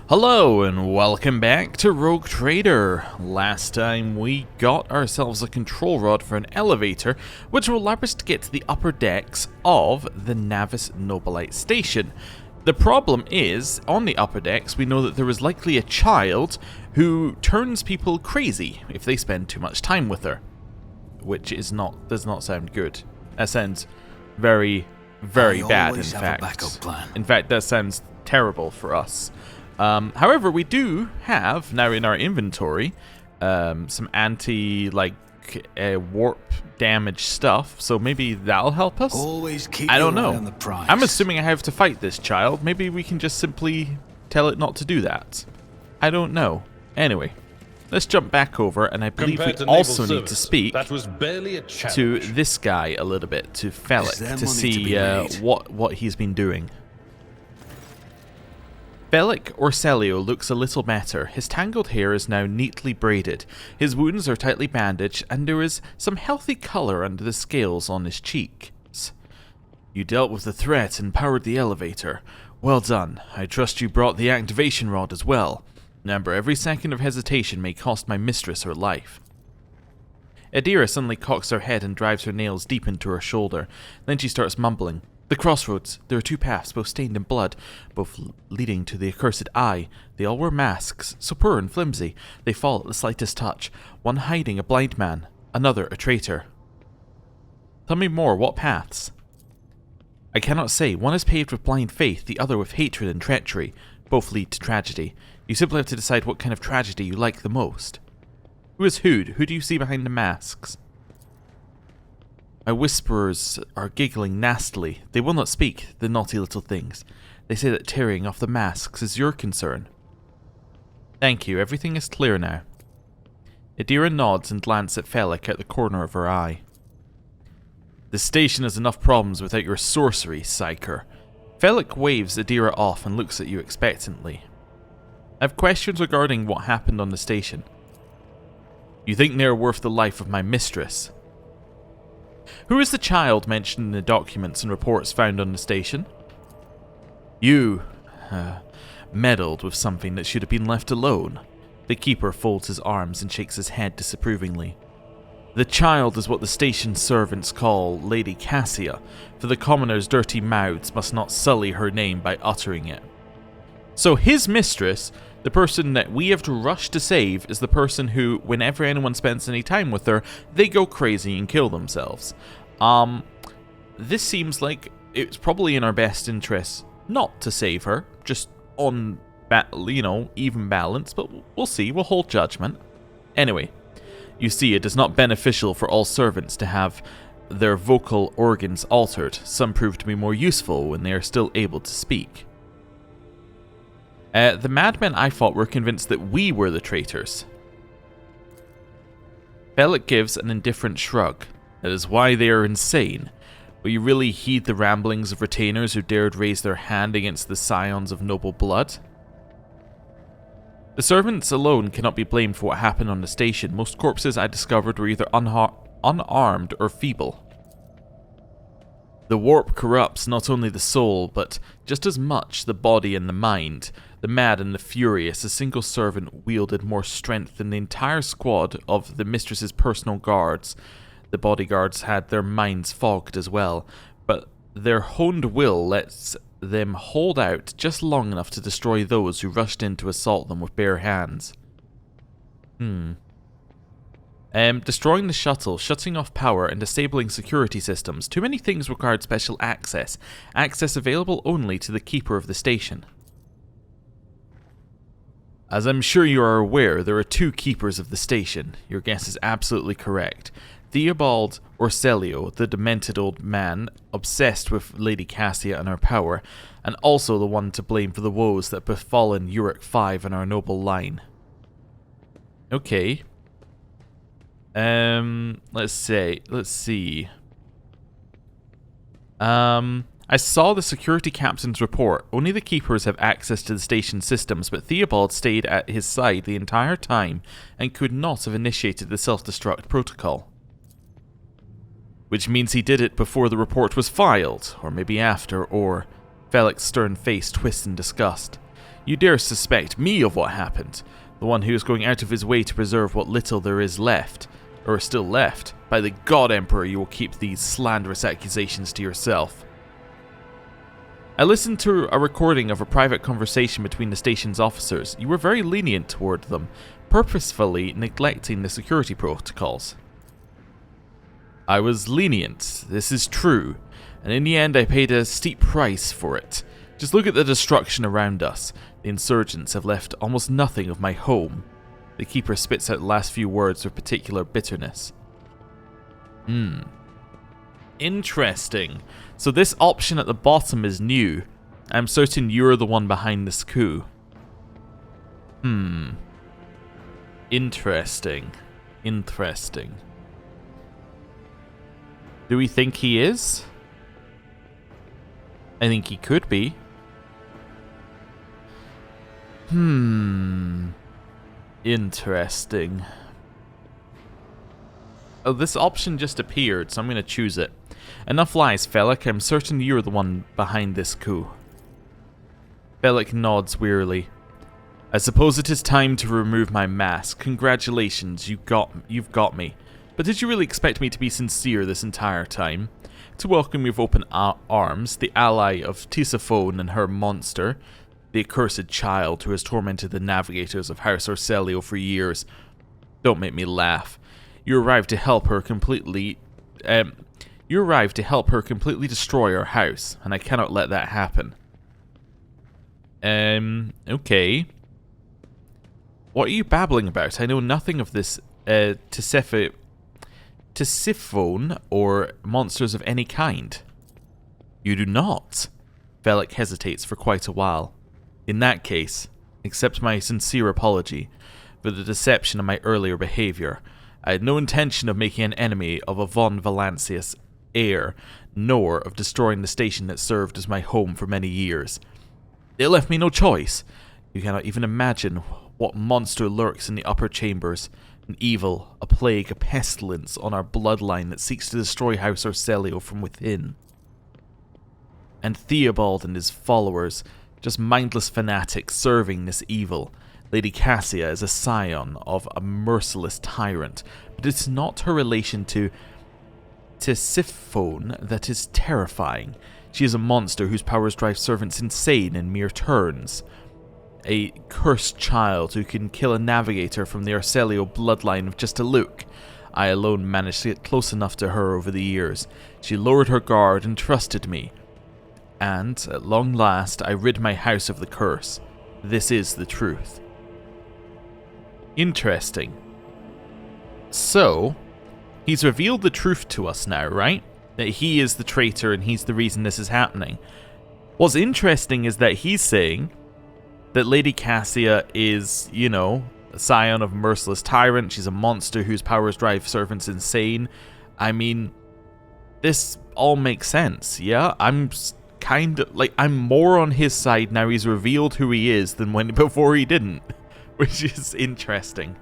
Hello and welcome back to Rogue Trader. Last time we got ourselves a control rod for an elevator which will allow us to get to the upper decks of the Navis Nobilite station. The problem is, on the upper decks we know that there is likely a child who turns people crazy if they spend too much time with her. Which does not sound good. That sounds very bad in fact. In fact, that sounds terrible for us. However, we do have now in our inventory some warp damage stuff, so maybe that'll help us. Always keep I don't your eye know. on the prize. I'm assuming I have to fight this child. Maybe we can just simply tell it not to do that. I don't know. Anyway, let's jump back over, and I believe we also need to speak to this guy a little bit, to Felic, to see what he's been doing. Felic Orcelio looks a little better. His tangled hair is now neatly braided, his wounds are tightly bandaged, and there is some healthy colour under the scales on his cheeks. You dealt with the threat and powered the elevator. Well done. I trust you brought the activation rod as well. Remember, every second of hesitation may cost my mistress her life. Adira suddenly cocks her head and drives her nails deep into her shoulder. Then she starts mumbling. The crossroads. There are two paths, both stained in blood, both leading to the accursed eye. They all wear masks, so poor and flimsy. They fall at the slightest touch, one hiding a blind man, another a traitor. Tell me more, what paths? I cannot say. One is paved with blind faith, the other with hatred and treachery. Both lead to tragedy. You simply have to decide what kind of tragedy you like the most. Who is who? Who do you see behind the masks? My whisperers are giggling nastily. They will not speak, the naughty little things. They say that tearing off the masks is your concern. Thank you, everything is clear now. Adira nods and glances at Felic out the corner of her eye. The station has enough problems without your sorcery, Psyker. Felic waves Adira off and looks at you expectantly. I have questions regarding what happened on the station. You think they are worth the life of my mistress? Who is the child mentioned in the documents and reports found on the station? You meddled with something that should have been left alone. The keeper folds his arms and shakes his head disapprovingly. The child is what the station servants call Lady Cassia, for the commoners' dirty mouths must not sully her name by uttering it. So his mistress, the person that we have to rush to save, is the person who, whenever anyone spends any time with her, they go crazy and kill themselves. This seems like it's probably in our best interest not to save her, just on, even balance, but we'll see, we'll hold judgment. Anyway, you see, it is not beneficial for all servants to have their vocal organs altered. Some prove to be more useful when they are still able to speak. The madmen I fought were convinced that we were the traitors. Felic gives an indifferent shrug. That is why they are insane. Will you really heed the ramblings of retainers who dared raise their hand against the scions of noble blood? The servants alone cannot be blamed for what happened on the station. Most corpses I discovered were either unarmed or feeble. The warp corrupts not only the soul, but just as much the body and the mind. The mad and the furious, a single servant wielded more strength than the entire squad of the mistress's personal guards. The bodyguards had their minds fogged as well, but their honed will lets them hold out just long enough to destroy those who rushed in to assault them with bare hands. Destroying the shuttle, shutting off power, and disabling security systems. Too many things required special access. Access available only to the keeper of the station. As I'm sure you are aware, there are two keepers of the station. Your guess is absolutely correct. Theobald Orcelio, the demented old man, obsessed with Lady Cassia and her power, and also the one to blame for the woes that befallen Uric 5 and our noble line. Okay. Let's see. I saw the security captain's report. Only the keepers have access to the station systems, but Theobald stayed at his side the entire time and could not have initiated the self-destruct protocol. Which means he did it before the report was filed, or maybe after, or... Felic's stern face twists in disgust. You dare suspect me of what happened, the one who is going out of his way to preserve what little there is left, or still left. By the God Emperor, you will keep these slanderous accusations to yourself. I listened to a recording of a private conversation between the station's officers. You were very lenient toward them, purposefully neglecting the security protocols. I was lenient, this is true, and in the end I paid a steep price for it. Just look at the destruction around us. The insurgents have left almost nothing of my home. The Keeper spits out the last few words with particular bitterness. Interesting. So this option at the bottom is new. I'm certain you're the one behind this coup. Interesting. Interesting. Do we think he is? I think he could be. Interesting. Oh, this option just appeared, so I'm going to choose it. Enough lies, Felix. I'm certain you're the one behind this coup. Felix nods wearily. I suppose it is time to remove my mask. Congratulations, you've got me. But did you really expect me to be sincere this entire time? To welcome you with open arms, the ally of Tisiphone and her monster, the accursed child who has tormented the navigators of House Orselio for years. Don't make me laugh. You arrived to help her completely destroy our house, and I cannot let that happen. Okay. What are you babbling about? I know nothing of this Tisiphone or monsters of any kind. You do not? Felix hesitates for quite a while. In that case, accept my sincere apology for the deception of my earlier behavior. I had no intention of making an enemy of a von Valancius heir, nor of destroying the station that served as my home for many years. It left me no choice. You cannot even imagine what monster lurks in the upper chambers. An evil, a plague, a pestilence on our bloodline that seeks to destroy House Orselio from within. And Theobald and his followers, just mindless fanatics serving this evil. Lady Cassia is a scion of a merciless tyrant, but it's not her relation to Tisiphone that is terrifying. She is a monster whose powers drive servants insane in mere turns. A cursed child who can kill a navigator from the Orselio bloodline with just a look. I alone managed to get close enough to her over the years. She lowered her guard and trusted me. And, at long last, I rid my house of the curse. This is the truth. Interesting. So, he's revealed the truth to us now, right? That he is the traitor and he's the reason this is happening. What's interesting is that he's saying that Lady Cassia is, you know, a scion of a merciless tyrant. She's a monster whose powers drive servants insane. I mean, this all makes sense, yeah? I'm kind of, like, I'm more on his side now he's revealed who he is than before he didn't. Which is interesting.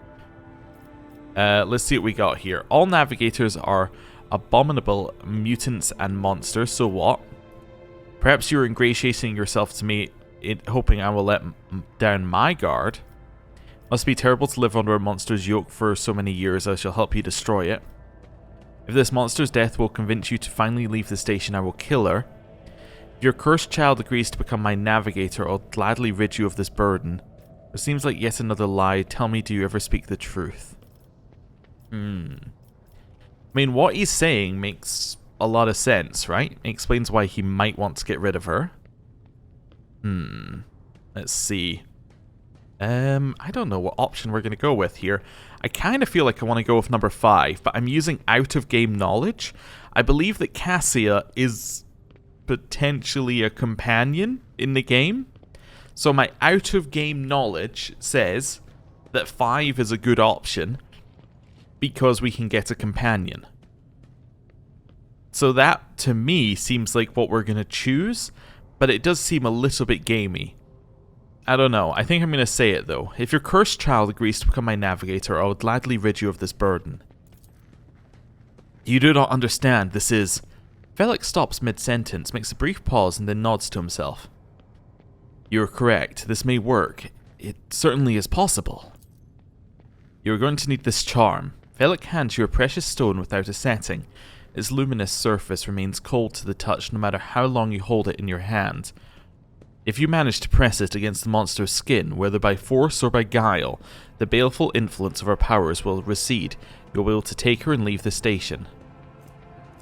Let's see what we got here. All navigators are abominable mutants and monsters, so what? Perhaps you're ingratiating yourself to me, hoping I will let down my guard. Must be terrible to live under a monster's yoke for so many years. I shall help you destroy it. If this monster's death will convince you to finally leave the station, I will kill her. If your cursed child agrees to become my navigator, I'll gladly rid you of this burden. It seems like yet another lie. Tell me, do you ever speak the truth? I mean, what he's saying makes a lot of sense, right? It explains why he might want to get rid of her. Let's see. I don't know what option we're going to go with here. I kind of feel like I want to go with number 5, but I'm using out-of-game knowledge. I believe that Cassia is potentially a companion in the game. So my out-of-game knowledge says that 5 is a good option because we can get a companion. So that, to me, seems like what we're going to choose, but it does seem a little bit gamey. I don't know. I think I'm going to say it, though. If your cursed child agrees to become my navigator, I will gladly rid you of this burden. You do not understand. This is... Felix stops mid-sentence, makes a brief pause, and then nods to himself. You're correct. This may work. It certainly is possible. You're going to need this charm. Velik hands you a precious stone without a setting. Its luminous surface remains cold to the touch no matter how long you hold it in your hand. If you manage to press it against the monster's skin, whether by force or by guile, the baleful influence of her powers will recede. You'll be able to take her and leave the station.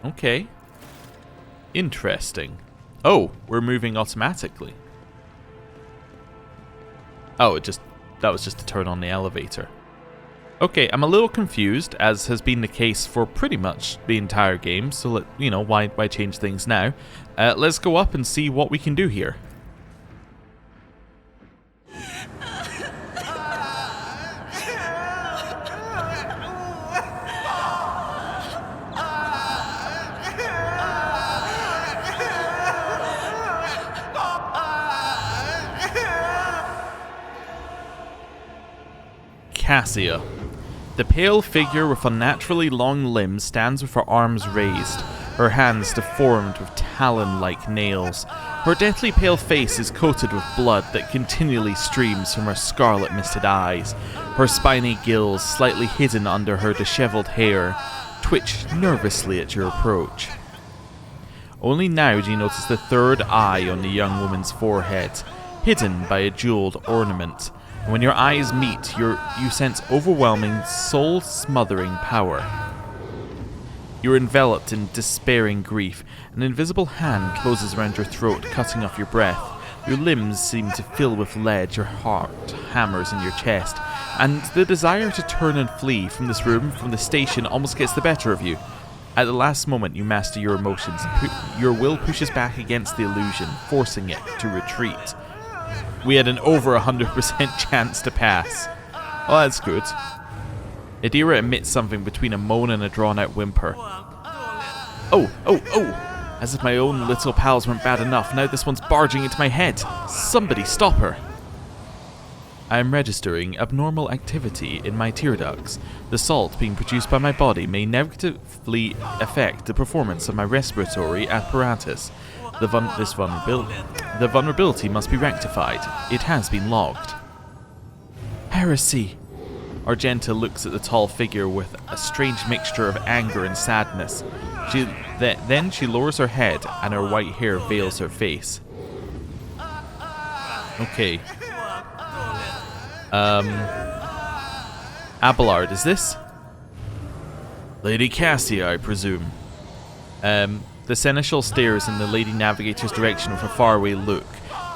Okay. Interesting. Oh, we're moving automatically. Oh, that was just to turn on the elevator. Okay, I'm a little confused, as has been the case for pretty much the entire game, so why change things now? Let's go up and see what we can do here. Cassia. The pale figure with unnaturally long limbs stands with her arms raised, her hands deformed with talon-like nails. Her deathly pale face is coated with blood that continually streams from her scarlet-misted eyes. Her spiny gills, slightly hidden under her dishevelled hair, twitch nervously at your approach. Only now do you notice the third eye on the young woman's forehead, hidden by a jewelled ornament. And when your eyes meet, you sense overwhelming, soul-smothering power. You're enveloped in despairing grief. An invisible hand closes around your throat, cutting off your breath. Your limbs seem to fill with lead, your heart hammers in your chest, and the desire to turn and flee from this room, from the station, almost gets the better of you. At the last moment, you master your emotions. Your will pushes back against the illusion, forcing it to retreat. We had an over 100% chance to pass. Oh, that's good. Adira emits something between a moan and a drawn-out whimper. Oh! As if my own little pals weren't bad enough, now this one's barging into my head. Somebody stop her! I am registering abnormal activity in my tear ducts. The salt being produced by my body may negatively affect the performance of my respiratory apparatus. The vulnerability must be rectified. It has been logged. Heresy! Argenta looks at the tall figure with a strange mixture of anger and sadness. Then she lowers her head and her white hair veils her face. Okay. Abelard, is this? Lady Cassia, I presume. The seneschal stares in the Lady Navigator's direction with a faraway look,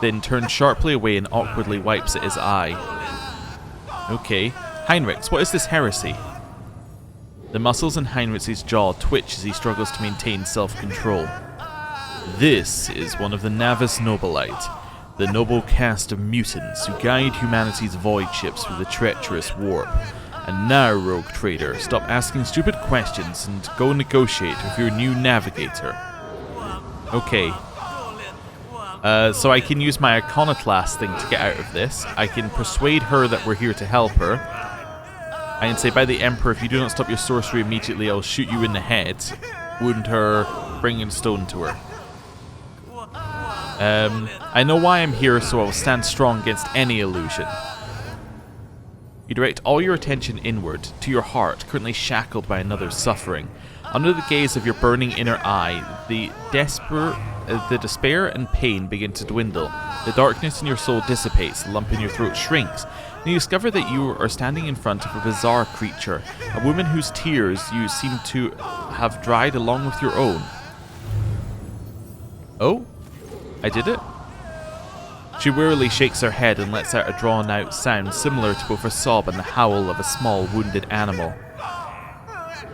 then turns sharply away and awkwardly wipes at his eye. Okay. Heinrichs, what is this heresy? The muscles in Heinrichs' jaw twitch as he struggles to maintain self-control. This is one of the Navis Nobilite, the noble caste of mutants who guide humanity's void ships through the treacherous warp. And now, rogue trader, stop asking stupid questions and go negotiate with your new navigator. Okay. So I can use my iconoclast thing to get out of this. I can persuade her that we're here to help her. I can say, by the Emperor, if you do not stop your sorcery immediately, I'll shoot you in the head. Wound her, bring in stone to her. I know why I'm here, so I'll stand strong against any illusion. You direct all your attention inward, to your heart, currently shackled by another's suffering. Under the gaze of your burning inner eye, the despair and pain begin to dwindle. The darkness in your soul dissipates, the lump in your throat shrinks, and you discover that you are standing in front of a bizarre creature, a woman whose tears you seem to have dried along with your own. Oh? I did it? She wearily shakes her head and lets out a drawn-out sound similar to both a sob and the howl of a small wounded animal.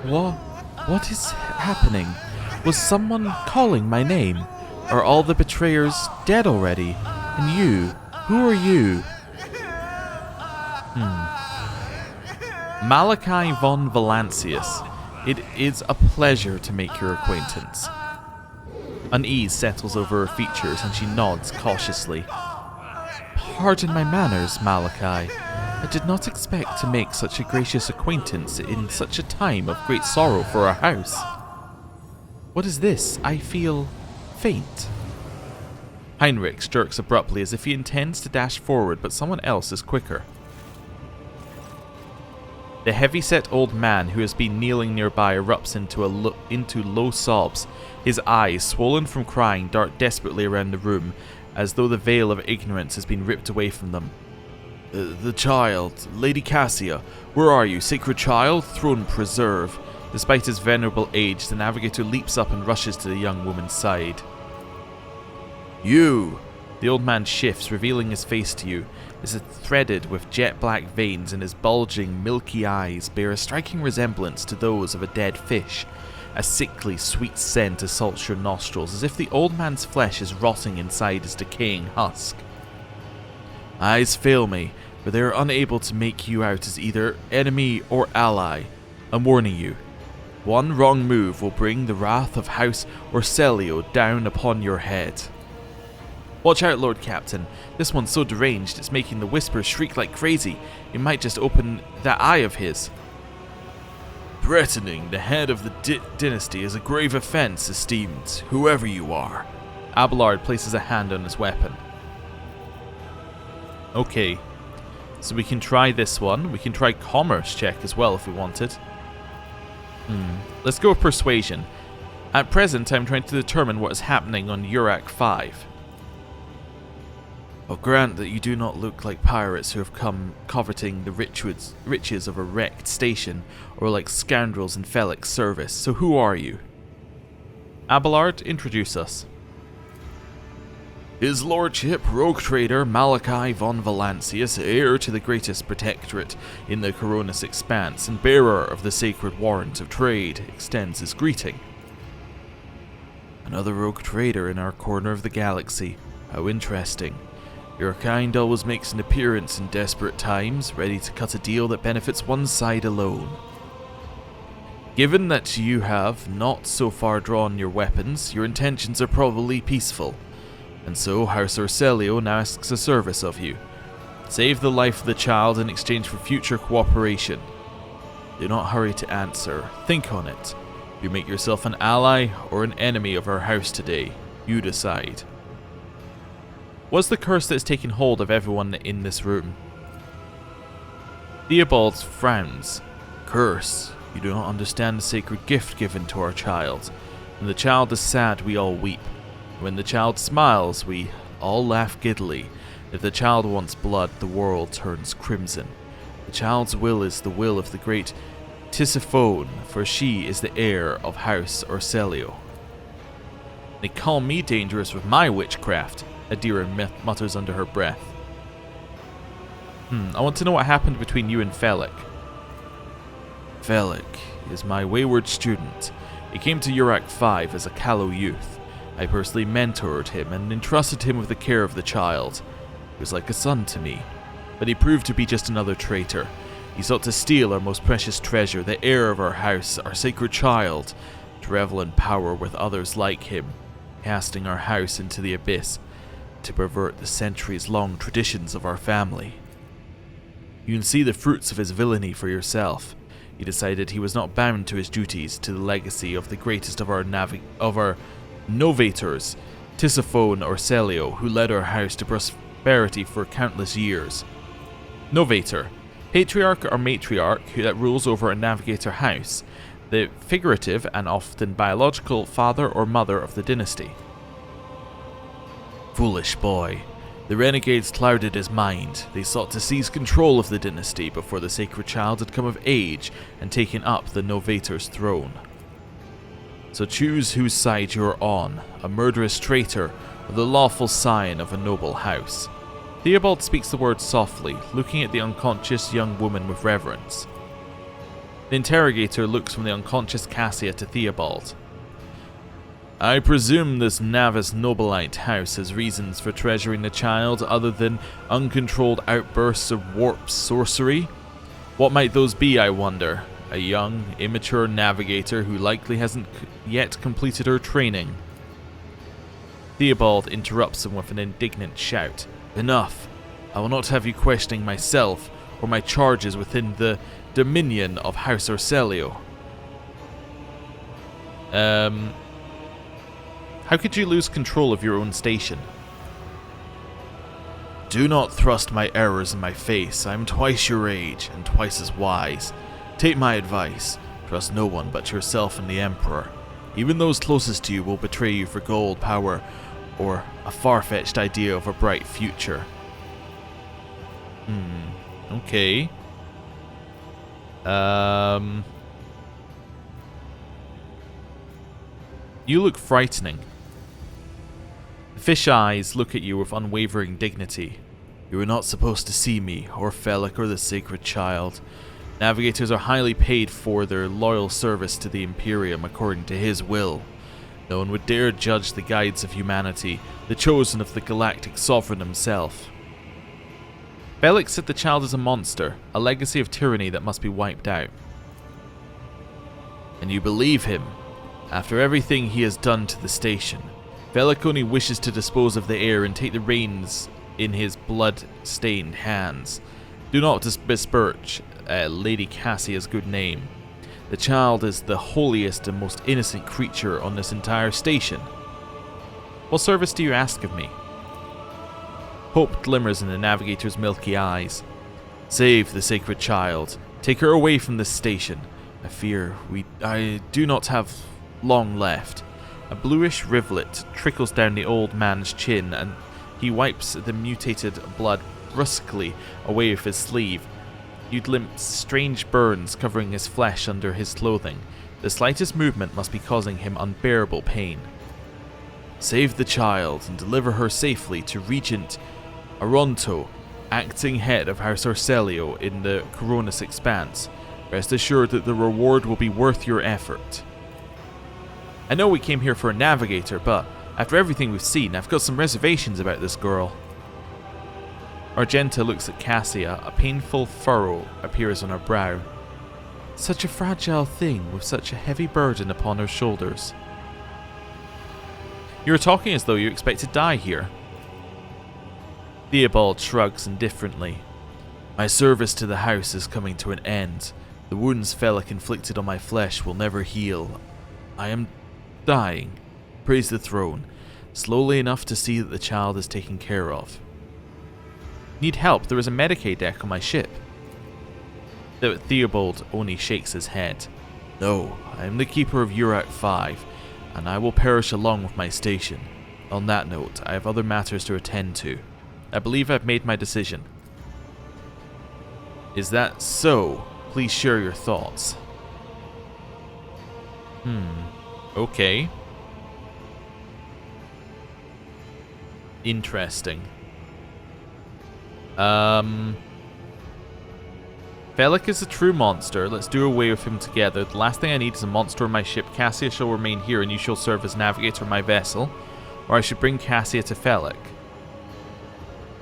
What is happening? Was someone calling my name? Are all the betrayers dead already? And you? Who are you? Malachi von Valancius. It is a pleasure to make your acquaintance. Unease settles over her features and she nods cautiously. Pardon my manners, Malachi. I did not expect to make such a gracious acquaintance in such a time of great sorrow for our house. What is this? I feel faint. Heinrich jerks abruptly as if he intends to dash forward, but someone else is quicker. The heavy-set old man who has been kneeling nearby erupts into low sobs. His eyes, swollen from crying, dart desperately around the room, as though the veil of ignorance has been ripped away from them. The child, Lady Cassia, where are you, sacred child? Throne preserve. Despite his venerable age, the navigator leaps up and rushes to the young woman's side. You! The old man shifts, revealing his face to you. Is threaded with jet-black veins, and his bulging, milky eyes bear a striking resemblance to those of a dead fish. A sickly, sweet scent assaults your nostrils, as if the old man's flesh is rotting inside his decaying husk. Eyes fail me, but they are unable to make you out as either enemy or ally. I'm warning you. One wrong move will bring the wrath of House Orselio down upon your head. Watch out, Lord Captain. This one's so deranged it's making the Whisper shriek like crazy. It might just open that eye of his. Threatening the head of the dynasty is a grave offense, esteemed, whoever you are. Abelard places a hand on his weapon. Okay, so we can try this one. We can try commerce check as well if we wanted. Let's go with persuasion. At present, I'm trying to determine what is happening on Urak 5. I'll grant that you do not look like pirates who have come coveting the riches of a wrecked station, or like scoundrels in Felic's service, so who are you? Abelard, introduce us. His Lordship, rogue trader Malachi von Valancius, heir to the greatest protectorate in the Koronus Expanse and bearer of the sacred warrant of trade, extends his greeting. Another rogue trader in our corner of the galaxy. How interesting. Your kind always makes an appearance in desperate times, ready to cut a deal that benefits one side alone. Given that you have not so far drawn your weapons, your intentions are probably peaceful. And so House Orselio now asks a service of you. Save the life of the child in exchange for future cooperation. Do not hurry to answer. Think on it. You make yourself an ally or an enemy of our house today. You decide. What's the curse that has taken hold of everyone in this room? Theobald frowns. Curse. You do not understand the sacred gift given to our child. When the child is sad, we all weep. When the child smiles, we all laugh giddily. If the child wants blood, the world turns crimson. The child's will is the will of the great Tisiphone, for she is the heir of House Orselio. They call me dangerous with my witchcraft, Adira mutters under her breath. I want to know what happened between you and Felic. Felic is my wayward student. He came to Urak 5 as a callow youth. I personally mentored him and entrusted him with the care of the child. He was like a son to me, but he proved to be just another traitor. He sought to steal our most precious treasure, the heir of our house, our sacred child, to revel in power with others like him, casting our house into the abyss, to pervert the centuries-long traditions of our family. You can see the fruits of his villainy for yourself. He decided he was not bound to his duties, to the legacy of the greatest of our novators, Tisiphone Orselio, who led our house to prosperity for countless years. Novator, patriarch or matriarch that rules over a navigator house, the figurative and often biological father or mother of the dynasty. Foolish boy. The renegades clouded his mind. They sought to seize control of the dynasty before the sacred child had come of age and taken up the novator's throne. So choose whose side you are on, a murderous traitor or the lawful scion of a noble house. Theobald speaks the words softly, looking at the unconscious young woman with reverence. The interrogator looks from the unconscious Cassia to Theobald. I presume this Navis Nobilite house has reasons for treasuring the child other than uncontrolled outbursts of warp sorcery? What might those be, I wonder? A young, immature navigator who likely hasn't yet completed her training. Theobald interrupts him with an indignant shout. Enough! I will not have you questioning myself or my charges within the dominion of House Orselio. How could you lose control of your own station? Do not thrust my errors in my face. I am twice your age, and twice as wise. Take my advice. Trust no one but yourself and the Emperor. Even those closest to you will betray you for gold, power, or a far-fetched idea of a bright future. Okay. You look frightening. The fish eyes look at you with unwavering dignity. You are not supposed to see me, or Felix, or the sacred child. Navigators are highly paid for their loyal service to the Imperium according to his will. No one would dare judge the guides of humanity, the chosen of the galactic sovereign himself. Felix said the child is a monster, a legacy of tyranny that must be wiped out. And you believe him? After everything he has done to the station, Felix only wishes to dispose of the heir and take the reins in his blood-stained hands. Do not besmirch Lady Cassia's good name. The child is the holiest and most innocent creature on this entire station. What service do you ask of me? Hope glimmers in the navigator's milky eyes. Save the sacred child. Take her away from this station. I fear I do not have long left. A bluish rivulet trickles down the old man's chin, and he wipes the mutated blood brusquely away with his sleeve. You glimpse strange burns covering his flesh under his clothing. The slightest movement must be causing him unbearable pain. Save the child and deliver her safely to Regent Aronto, acting head of House Arcelio in the Koronus Expanse. Rest assured that the reward will be worth your effort. I know we came here for a navigator, but after everything we've seen, I've got some reservations about this girl. Argenta looks at Cassia. A painful furrow appears on her brow. Such a fragile thing with such a heavy burden upon her shoulders. You're talking as though you expect to die here. Theobald shrugs indifferently. My service to the house is coming to an end. The wounds Felix inflicted on my flesh will never heal. I am dying. Praise the throne. Slowly enough to see that the child is taken care of. Need help? There is a Medicaid deck on my ship. Theobald only shakes his head. No, I am the keeper of Urak 5, and I will perish along with my station. On that note, I have other matters to attend to. I believe I've made my decision. Is that so? Please share your thoughts. Okay. Interesting. Felix is a true monster. Let's do away with him together. The last thing I need is a monster on my ship. Cassia shall remain here and you shall serve as navigator of my vessel. Or I should bring Cassia to Felix.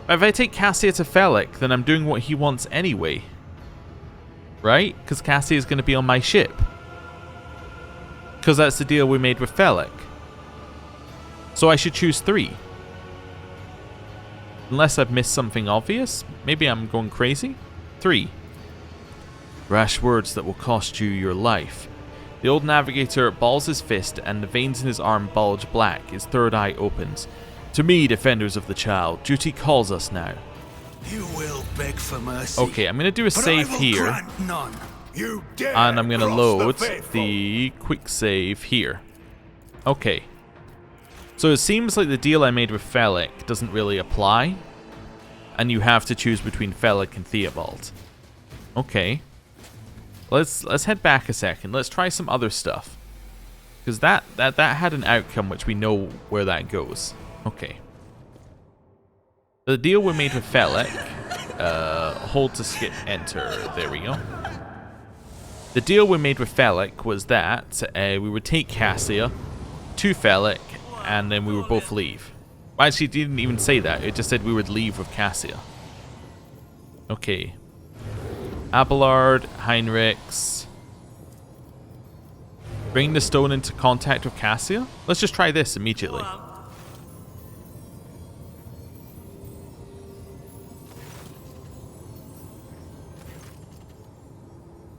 If I take Cassia to Felix, then I'm doing what he wants anyway. Right? Because Cassia is going to be on my ship. Because that's the deal we made with Felix. So I should choose 3. Unless I've missed something obvious. Maybe I'm going crazy. 3. Rash words that will cost you your life. The old navigator balls his fist and the veins in his arm bulge black. His third eye opens. To me, defenders of the child, duty calls us now. You will beg for mercy. Okay, I'm going to do a save here. And I'm going to load the quick save here. Okay. So it seems like the deal I made with Felix doesn't really apply. And you have to choose between Felix and Theobald. Okay. Let's head back a second. Let's try some other stuff. Because that had an outcome which we know where that goes. Okay. The deal we made with Felix. Hold to skip enter. There we go. The deal we made with Felix was that we would take Cassia to Felix and then we would both leave. Well, actually, it didn't even say that. It just said we would leave with Cassia. Okay. Abelard, Heinrichs. Bring the stone into contact with Cassia? Let's just try this immediately.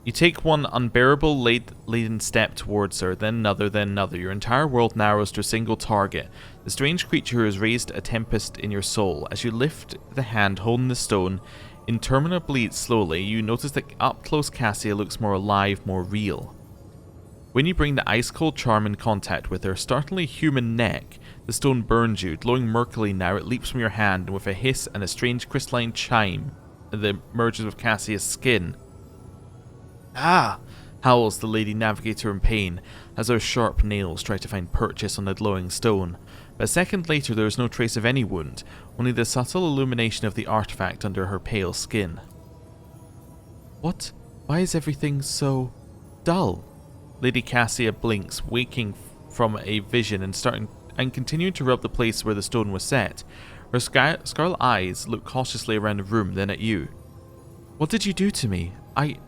You take one unbearable laden step towards her, then another, then another. Your entire world narrows to a single target. The strange creature has raised a tempest in your soul. As you lift the hand holding the stone, interminably slowly, you notice that up close Cassia looks more alive, more real. When you bring the ice-cold charm in contact with her startlingly human neck, the stone burns you. Glowing murkily now, it leaps from your hand, and with a hiss and a strange crystalline chime that merges with Cassia's skin. Ah! Howls the Lady Navigator in pain, as her sharp nails try to find purchase on the glowing stone. But a second later there is no trace of any wound, only the subtle illumination of the artifact under her pale skin. What? Why is everything so dull? Lady Cassia blinks, waking from a vision and continuing to rub the place where the stone was set. Her scarlet eyes look cautiously around the room, then at you. What did you do to me? I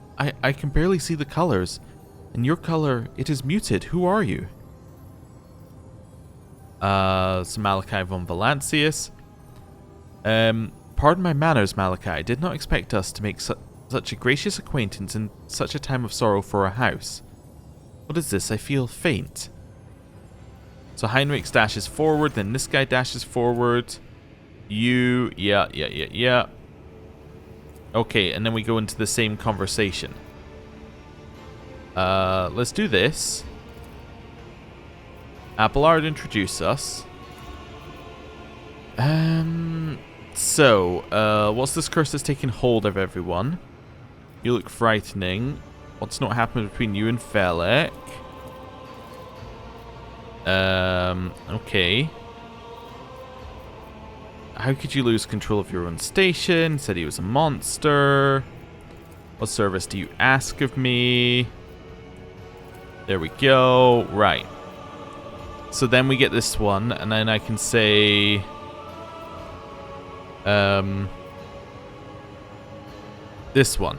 can barely see the colors. And your color, it is muted. Who are you? It's Malachi von Valancius. Pardon my manners, Malachi. I did not expect us to make such a gracious acquaintance in such a time of sorrow for our house. What is this? I feel faint. So Heinrich dashes forward, then this guy dashes forward. Yeah. Okay, and then we go into the same conversation. Let's do this. Abelard, introduce us. What's this curse that's taking hold of everyone? You look frightening. What's not happened between you and Felix? Okay. How could you lose control of your own station? Said he was a monster. What service do you ask of me? There we go. Right. So then we get this one, and then I can say... this one.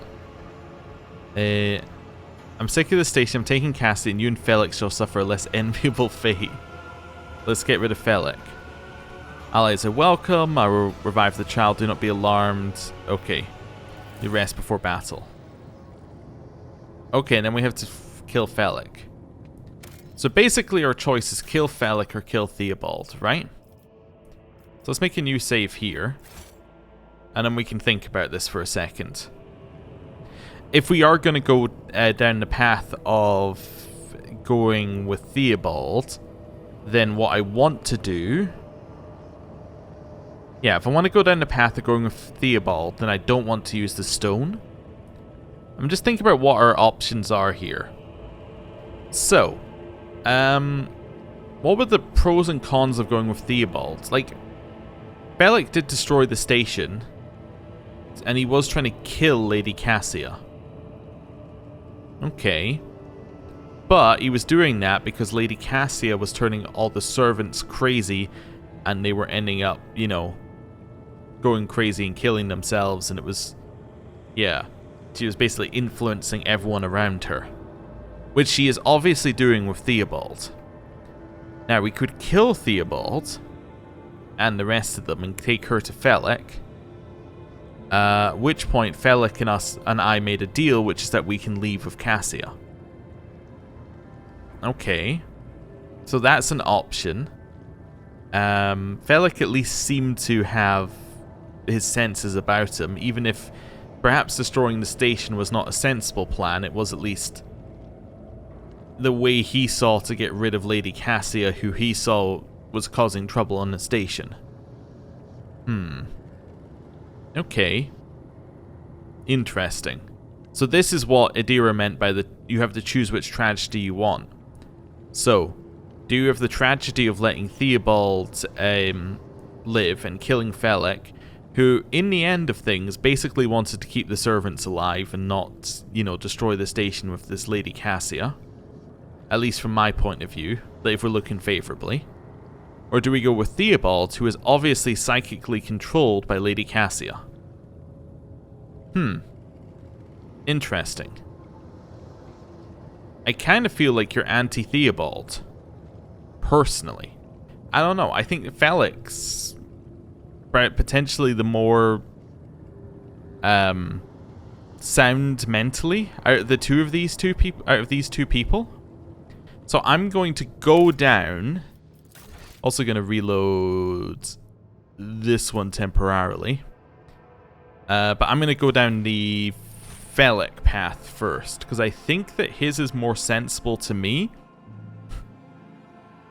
I'm sick of the station. I'm taking Cassia, and you and Felix shall suffer a less enviable fate. Let's get rid of Felix. Allies are welcome. I will revive the child. Do not be alarmed. Okay. You rest before battle. Okay, and then we have to kill Felix. So basically our choice is kill Felix or kill Theobald, right? So let's make a new save here. And then we can think about this for a second. If we are going to go down the path of going with Theobald, then what I want to do... Yeah, if I want to go down the path of going with Theobald, then I don't want to use the stone. I'm just thinking about what our options are here. So, what were the pros and cons of going with Theobald? Like, Bellic did destroy the station, and he was trying to kill Lady Cassia. Okay. But he was doing that because Lady Cassia was turning all the servants crazy, and they were ending up, you know, going crazy and killing themselves, and it was... Yeah. She was basically influencing everyone around her. Which she is obviously doing with Theobald. Now, we could kill Theobald and the rest of them and take her to Felix. At which point Felix and I made a deal, which is that we can leave with Cassia. Okay. So that's an option. Felix at least seemed to have his senses about him, even if perhaps destroying the station was not a sensible plan, it was at least the way he saw to get rid of Lady Cassia, who he saw was causing trouble on the station. Okay. Interesting. So this is what Adira meant by the you have to choose which tragedy you want. So, do you have the tragedy of letting Theobald live and killing Felix, who, in the end of things, basically wanted to keep the servants alive and not, you know, destroy the station with this Lady Cassia? At least from my point of view, if we're looking favourably. Or do we go with Theobald, who is obviously psychically controlled by Lady Cassia? Interesting. I kind of feel like you're anti-Theobald. Personally. I don't know, I think Felix... potentially the more... sound mentally out of these two people. So I'm going to go down. Also going to reload this one temporarily. But I'm going to go down the Felix path first, because I think that his is more sensible to me.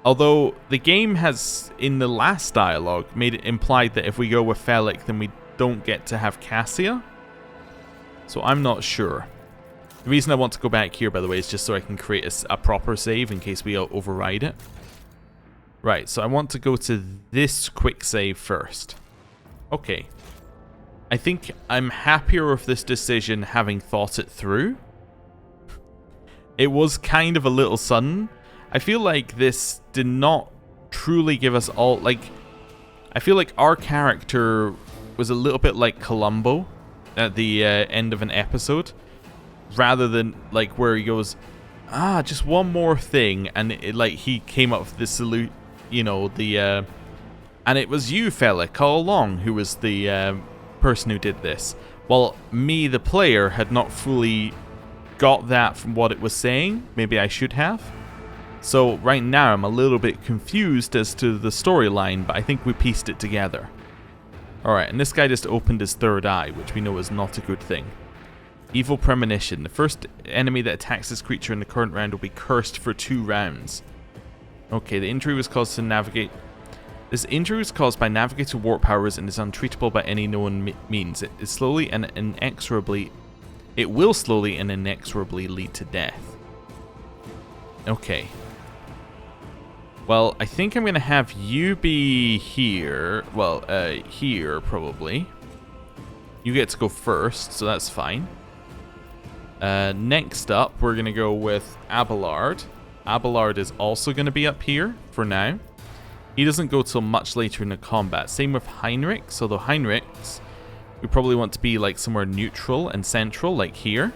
Although the game has, in the last dialogue, made it implied that if we go with Felix, then we don't get to have Cassia. So I'm not sure. The reason I want to go back here, by the way, is just so I can create a proper save in case we override it. Right, so I want to go to this quick save first. Okay. I think I'm happier with this decision having thought it through. It was kind of a little sudden. I feel like this did not truly give us all... Like, I feel like our character was a little bit like Columbo at the end of an episode, rather than like where he goes, just one more thing, and like he came up with the salute, and it was you, Felix, all along, who was the person who did this. Well, me, the player, had not fully got that from what it was saying. Maybe I should have. So right now I'm a little bit confused as to the storyline, but I think we pieced it together. Alright, and this guy just opened his third eye, which we know is not a good thing. Evil Premonition. The first enemy that attacks this creature in the current round will be cursed for 2 rounds. Okay, the injury was caused to navigate... This injury was caused by navigator warp powers and is untreatable by any known means. It will slowly and inexorably lead to death. Okay. Well, I think I'm going to have you be here. Well, here, probably. You get to go first, so that's fine. Next up, we're going to go with Abelard. Abelard is also going to be up here for now. He doesn't go till much later in the combat. Same with Heinrichs, although Heinrichs, we probably want to be like somewhere neutral and central, like here.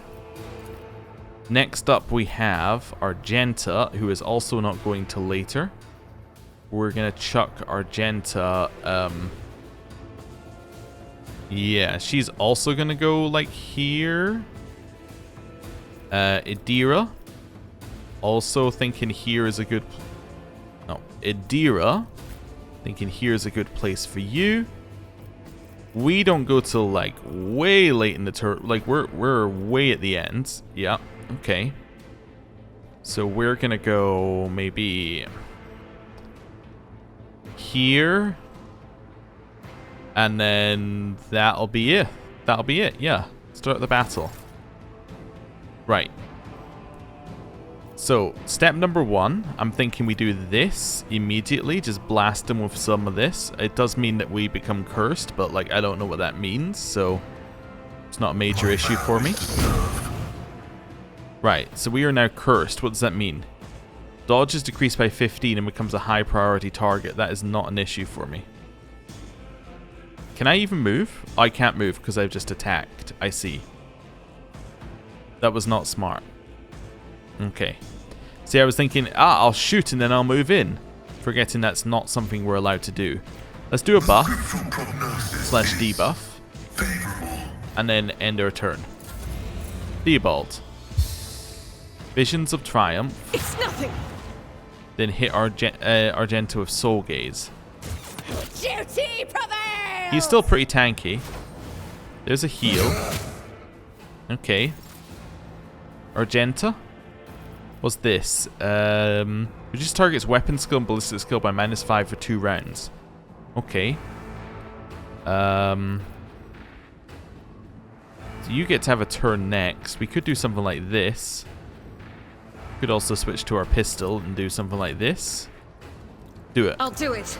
Next up, we have Argenta, who is also not going till later. We're going to chuck Argenta. Yeah, she's also going to go like here. Idira. Also thinking here is a good... No, Idira. Thinking here is a good place for you. We don't go till like way late in the turn. Like we're way at the end. Yeah, okay. So we're going to go maybe... here, and then that'll be it. That'll be it, yeah. Start the battle. Right. So, step number 1, I'm thinking we do this immediately. Just blast them with some of this. It does mean that we become cursed, but like I don't know what that means, so it's not a major issue for me. Right, so we are now cursed. What does that mean? Dodge is decreased by 15 and becomes a high priority target. That is not an issue for me. Can I even move? I can't move because I've just attacked. I see. That was not smart. Okay. See, I was thinking, I'll shoot and then I'll move in. Forgetting that's not something we're allowed to do. Let's do a buff / debuff. And then end our turn. Theobald. Visions of Triumph. It's nothing. Then hit Argenta with Soul Gaze. Duty prevails! He's still pretty tanky. There's a heal. Okay. Argenta? What's this? Reduce target's weapon skill and ballistic skill by -5 for 2 rounds. Okay. So you get to have a turn next. We could do something like this. Could also switch to our pistol and do something like this. Do it. I'll do it.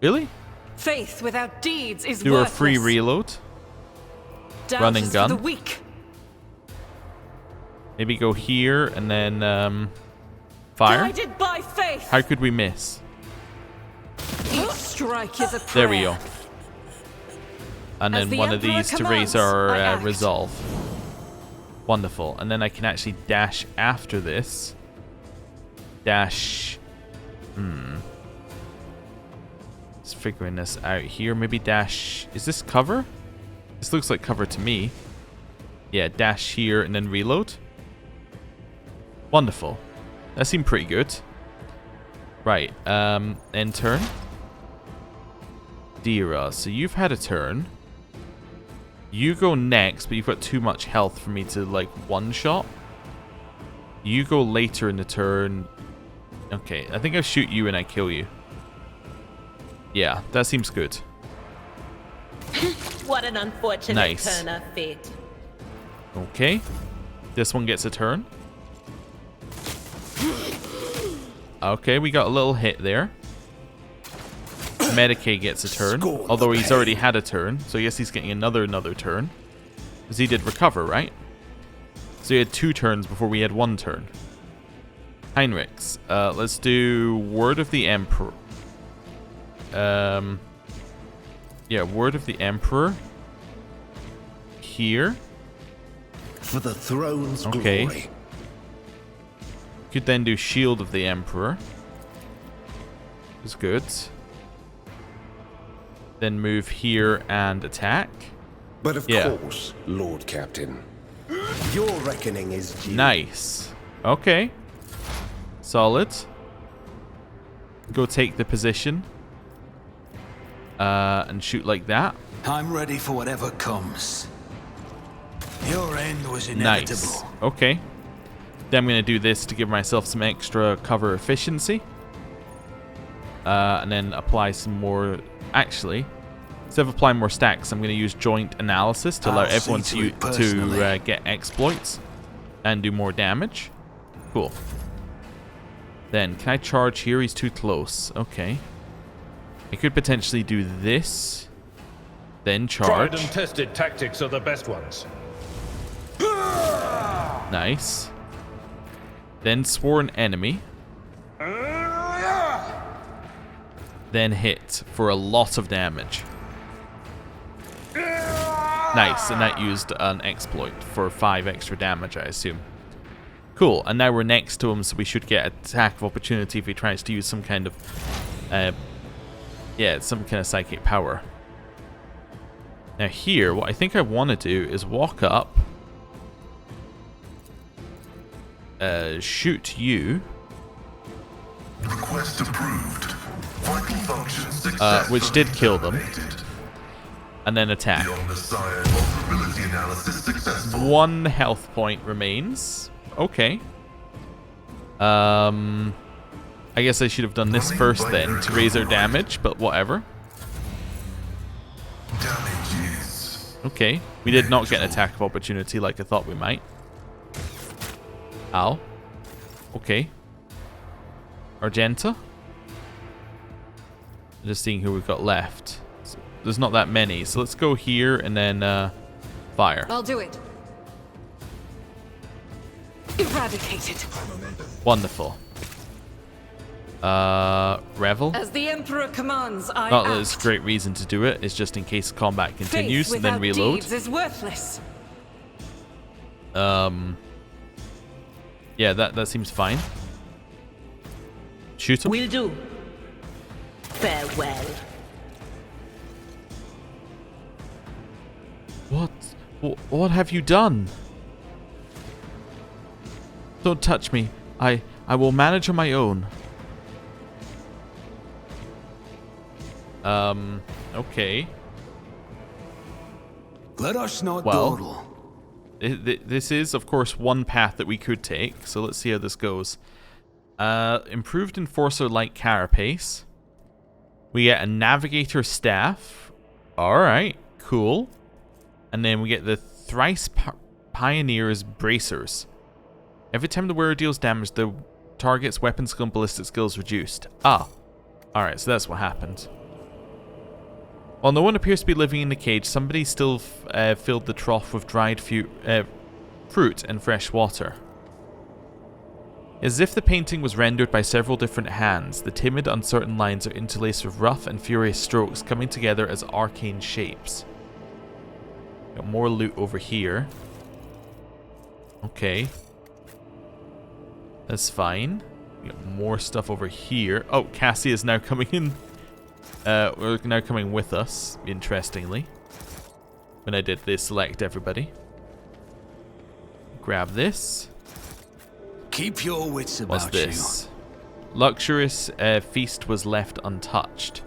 Really? Faith without deeds is Do worthless. a free reload. Doubt Run and is gun. for the weak. Maybe go here and then fire. Guided by faith. How could we miss? Each strike is a prayer. There we go. And As then the one of Emperor these to raise commands, our I act. resolve. Wonderful. And then I can actually dash after this. Just figuring this out here. Maybe dash... Is this cover? This looks like cover to me. Yeah, dash here and then reload. Wonderful. That seemed pretty good. Right, end turn. Dira, so you've had a turn. You go next, but you've got too much health for me to, like, one-shot. You go later in the turn. Okay, I think I shoot you and I kill you. Yeah, that seems good. What an unfortunate turn of fate. Okay. This one gets a turn. Okay, we got a little hit there. Medicaid gets a turn, although he's already had a turn, so I guess he's getting another turn. Because he did recover, right? So he had 2 turns before we had 1 turn. Heinrichs. Let's do Word of the Emperor. Yeah, Word of the Emperor. Here. For the throne's glory. Could then do Shield of the Emperor. Is good. Then move here and attack. But of course, Lord Captain, your reckoning is due. Nice. Okay. Solid. Go take the position. And shoot like that. I'm ready for whatever comes. Your end was inevitable. Nice. Okay. Then I'm going to do this to give myself some extra cover efficiency. And then apply some more... Actually, instead of applying more stacks, I'm going to use joint analysis to allow everyone to get exploits and do more damage. Cool. Then, can I charge here? He's too close. Okay. I could potentially do this. Then charge. Tried and tested tactics are the best ones. Nice. Then sworn enemy. Then hit for a lot of damage. Nice, and that used an exploit for 5 extra damage, I assume. Cool, and now we're next to him, so we should get attack of opportunity if he tries to use some kind of... some kind of psychic power. Now here, what I think I want to do is walk up, shoot you, request approved. Vital function successful. which did kill them, and then attack. Beyond the sire, vulnerability analysis successful. 1 health point remains. Okay. I guess I should have done this first then to raise our damage, but whatever. Damage is... Okay, we did not get an attack of opportunity like I thought we might. Ow. Okay. Argenta. Just seeing who we've got left. So there's not that many, so let's go here and then fire. I'll do it. Eradicated. Wonderful. Revel. As the Emperor commands, I Not that act. there's great reason to do it. It's just in case combat Faith continues, and then without reload. deeds is worthless. Yeah, that seems fine. Shoot him. Will do. Farewell. What have you done? Don't touch me. I will manage on my own. Okay. Let us not Well, dawdle. This is, of course, one path that we could take, so let's see how this goes. Improved Enforcer Light Carapace. We get a Navigator Staff. Alright, cool. And then we get the Thrice Pioneer's Bracers. Every time the wearer deals damage, the target's weapon skill and ballistic skill is reduced. Ah. Alright, so that's what happened. While no one appears to be living in the cage, somebody still filled the trough with dried fruit and fresh water. As if the painting was rendered by several different hands, the timid, uncertain lines are interlaced with rough and furious strokes coming together as arcane shapes. Got more loot over here. Okay. That's fine. We got more stuff over here. Oh, Cassia is now coming in. We're now coming with us, interestingly. When I did this, select everybody. Grab this. Keep your wits about What's this? Luxurious feast was left untouched.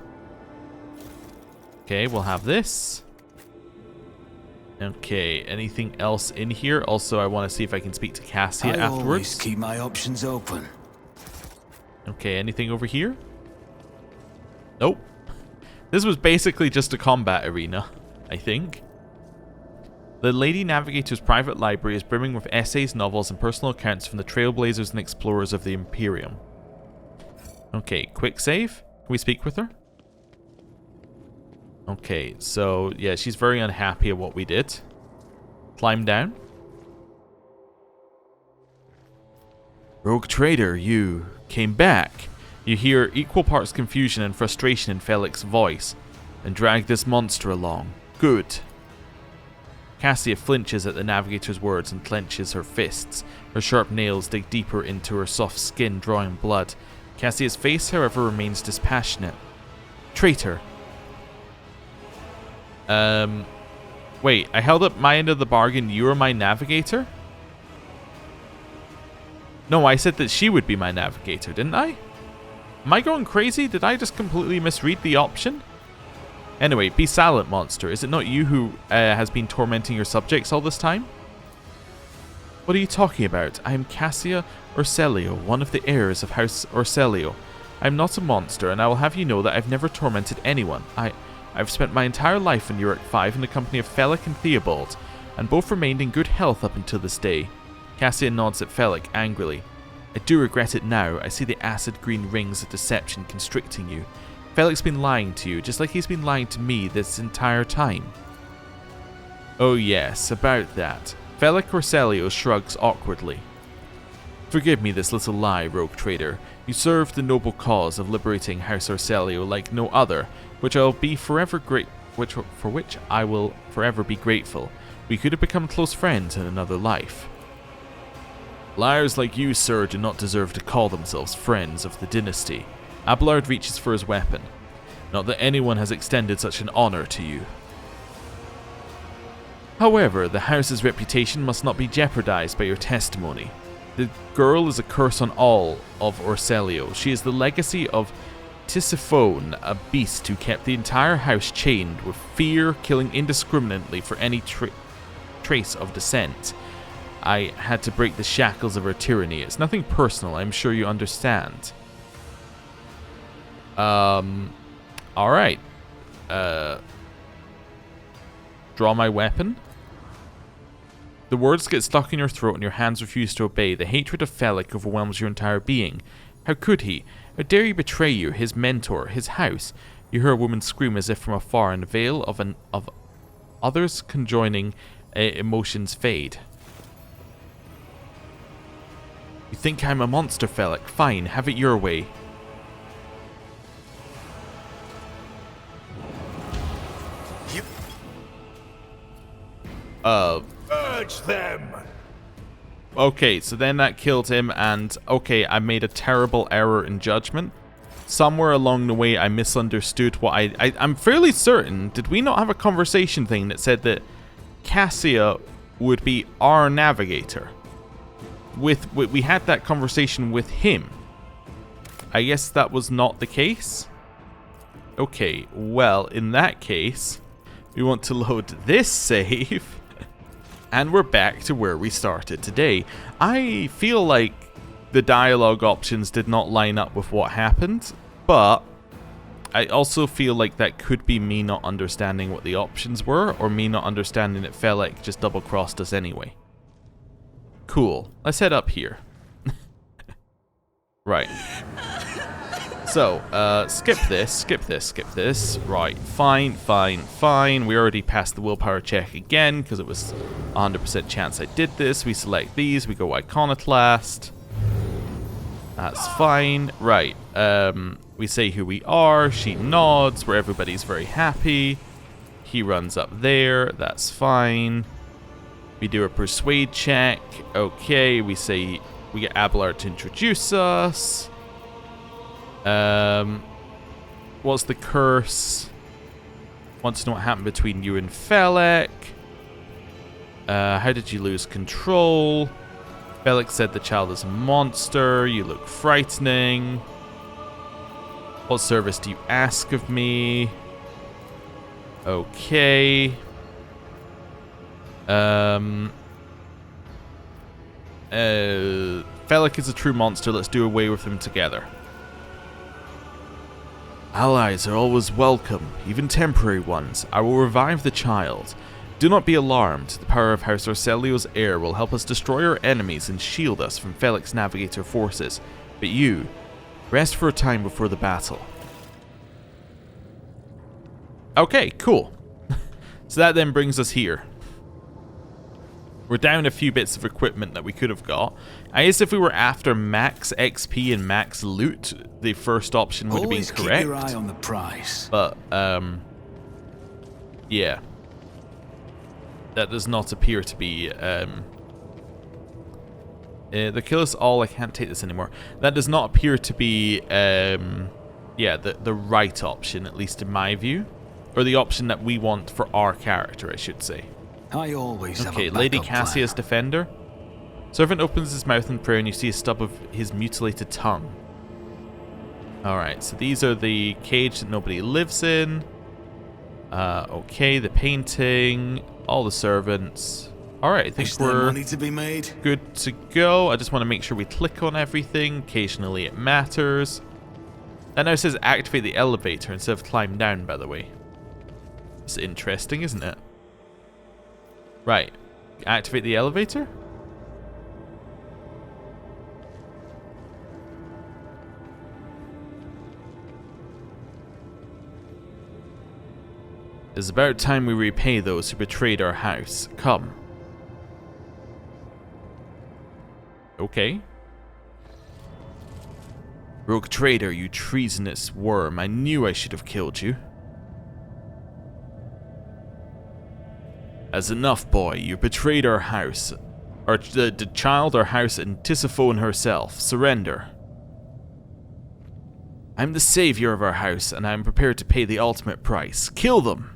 Okay, we'll have this. Okay, anything else in here? Also, I want to see if I can speak to Cassia I afterwards. always keep my options open. Okay, anything over here? Nope. This was basically just a combat arena, I think. The Lady Navigator's private library is brimming with essays, novels, and personal accounts from the trailblazers and explorers of the Imperium. Okay, quick save. Can we speak with her? Okay, so yeah, she's very unhappy at what we did. Climb down. Rogue trader, you came back. You hear equal parts confusion and frustration in Felix's voice, and drag this monster along. Good. Cassia flinches at the navigator's words and clenches her fists. Her sharp nails dig deeper into her soft skin, drawing blood. Cassia's face, however, remains dispassionate. Traitor. Wait, I held up my end of the bargain. You are my navigator? No, I said that she would be my navigator, didn't I? Am I going crazy? Did I just completely misread the option? Anyway, be silent, monster. Is it not you who has been tormenting your subjects all this time? What are you talking about? I am Cassia Urselio, one of the heirs of House Urselio. I am not a monster, and I will have you know that I've never tormented anyone. I've spent my entire life in Uric 5 in the company of Felic and Theobald, and both remained in good health up until this day. Cassia nods at Felic angrily. I do regret it now. I see the acid green rings of deception constricting you. Felic's been lying to you, just like he's been lying to me this entire time. Oh yes, about that. Felic Urselio shrugs awkwardly. Forgive me this little lie, rogue trader. You served the noble cause of liberating House Urselio like no other, for which I will forever be grateful. We could have become close friends in another life. Liars like you, sir, do not deserve to call themselves friends of the dynasty. Abelard reaches for his weapon. Not that anyone has extended such an honor to you. However, the house's reputation must not be jeopardized by your testimony. The girl is a curse on all of Urselio. She is the legacy of Tisiphone, a beast who kept the entire house chained with fear, killing indiscriminately for any trace of descent. I had to break the shackles of her tyranny. It's nothing personal, I'm sure you understand. Alright. Draw my weapon. The words get stuck in your throat and your hands refuse to obey. The hatred of Felic overwhelms your entire being. How could he? How dare you betray you, his mentor, his house? You hear a woman scream as if from afar, and the veil of others conjoining emotions fade. You think I'm a monster, Felic? Fine, have it your way. Urge them! Okay, so then that killed him, and okay, I made a terrible error in judgment. Somewhere along the way, I misunderstood what I'm fairly certain, did we not have a conversation thing that said that Cassia would be our navigator? We had that conversation with him. I guess that was not the case. Okay, well, in that case, we want to load this save. And we're back to where we started today. I feel like the dialogue options did not line up with what happened, but I also feel like that could be me not understanding what the options were, or me not understanding that Felic just double-crossed us anyway. Cool. Let's head up here. Right. So, skip this. Right, fine. We already passed the willpower check again, because it was 100% chance I did this. We select these, we go Iconoclast. That's fine. Right, we say who we are, she nods, where everybody's very happy. He runs up there, that's fine. We do a persuade check. Okay, we say we get Abelard to introduce us. What's the curse? Wants to know what happened between you and Felix. How did you lose control? Felix said the child is a monster. You look frightening. What service do you ask of me? Okay. Felix is a true monster. Let's do away with him together. Allies are always welcome, even temporary ones. I will revive the child. Do not be alarmed. The power of House Orselio's heir will help us destroy our enemies and shield us from Felix Navigator forces. But you, rest for a time before the battle. Okay, cool. So that then brings us here. We're down a few bits of equipment that we could have got. I guess if we were after max XP and max loot, the first option would have been correct. Keep your eye on the prize. But, yeah. That does not appear to be, the kill us all, I can't take this anymore. That does not appear to be, yeah, the right option, at least in my view. Or the option that we want for our character, I should say. I always have a Okay, Lady backup Cassia's plan. defender. Servant opens his mouth in prayer and you see a stub of his mutilated tongue. Alright, so these are the cage that nobody lives in. Okay, the painting, all the servants. Alright, I think Is there we're money to be made? good to go. I just want to make sure we click on everything. Occasionally it matters. That now says activate the elevator instead of climb down, by the way. It's interesting, isn't it? Right. Activate the elevator? It's about time we repay those who betrayed our house. Come. Okay. Rogue traitor, you treasonous worm. I knew I should have killed you. As enough, boy. You betrayed our house. The child, our house, and Tisiphone herself. Surrender. I'm the savior of our house, and I am prepared to pay the ultimate price. Kill them!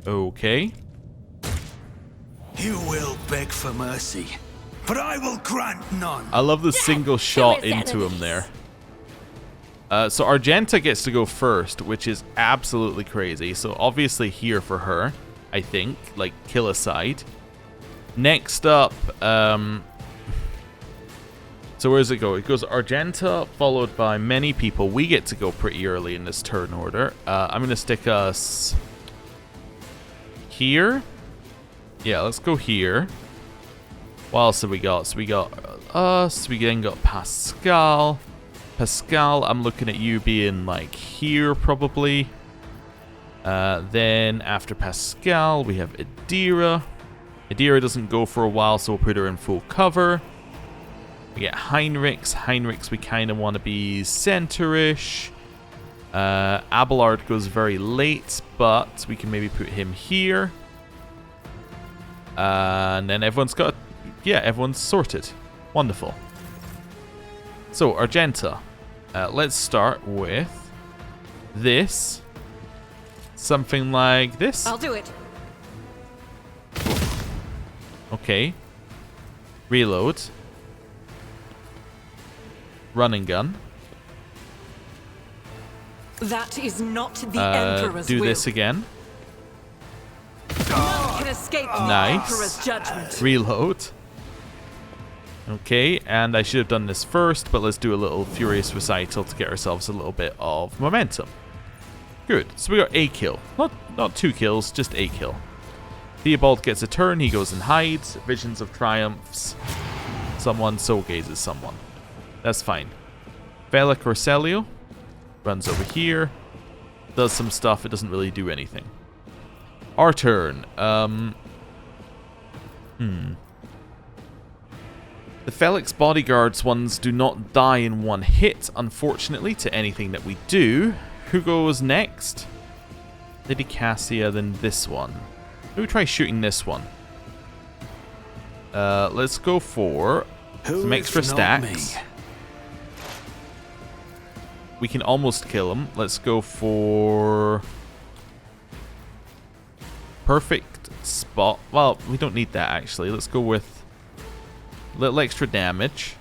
Okay. You will beg for mercy, but I will grant none. I love the single shot into him there. So Argenta gets to go first, which is absolutely crazy. So obviously here for her, I think, like kill aside. Next up, so where does it go? It goes Argenta, followed by many people. We get to go pretty early in this turn order. I'm going to stick us here. Yeah, let's go here. What else have we got? So we got us. We then got Pascal. Pascal, I'm looking at you being like here probably. Then after Pascal, we have Adira. Adira doesn't go for a while, so we'll put her in full cover. We get Heinrichs. Heinrichs, we kind of want to be center-ish. Abelard goes very late, but we can maybe put him here. And then everyone's got... Yeah, everyone's sorted. Wonderful. So, Argenta. Let's start with this. Something like this. I'll do it. Okay. Reload. Run and gun. That is not the Emperor's Do will. this again. None can escape the Nice. Emperor's judgment. Reload. Okay, and I should have done this first, but let's do a little furious recital to get ourselves a little bit of momentum. Good. So we got a kill. Not 2 kills, just a kill. Theobald gets a turn, he goes and hides. Visions of triumphs. Someone soul gazes someone. That's fine. Vela Corselio runs over here. Does some stuff, it doesn't really do anything. Our turn. The Felix bodyguards ones do not die in one hit, unfortunately, to anything that we do. Who goes next? Lady Cassia, then this one. Maybe try shooting this one. Let's go for Some extra stacks. We can almost kill him. Let's go for perfect spot. Well, we don't need that actually. Let's go with a little extra damage.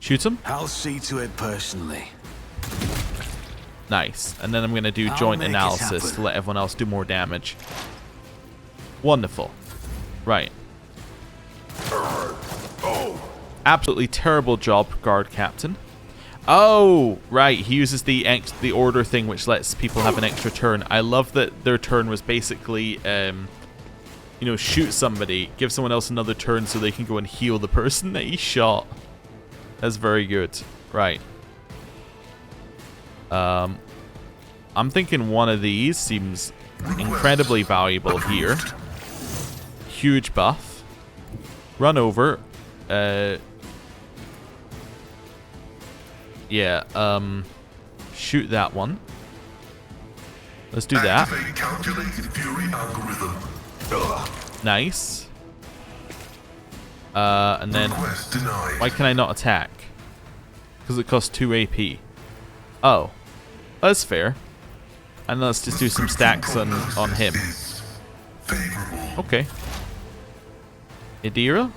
Shoot him. I'll see to it personally. Nice. And then I'm going to do I'll joint make it analysis happen. to let everyone else do more damage. Wonderful. Right. Absolutely terrible job, guard captain. Oh, right. He uses the order thing, which lets people have an extra turn. I love that their turn was basically, you know, shoot somebody, give someone else another turn so they can go and heal the person that he shot. That's very good. Right. I'm thinking one of these seems incredibly valuable here. Huge buff. Run over. Yeah, shoot that one. Let's do that. Activate calculated fury algorithm. Nice. And then Request denied. why can I not attack? Because it costs 2 AP. Oh, that's fair. And let's just do some stacks on him. Favorable. Okay. Idira?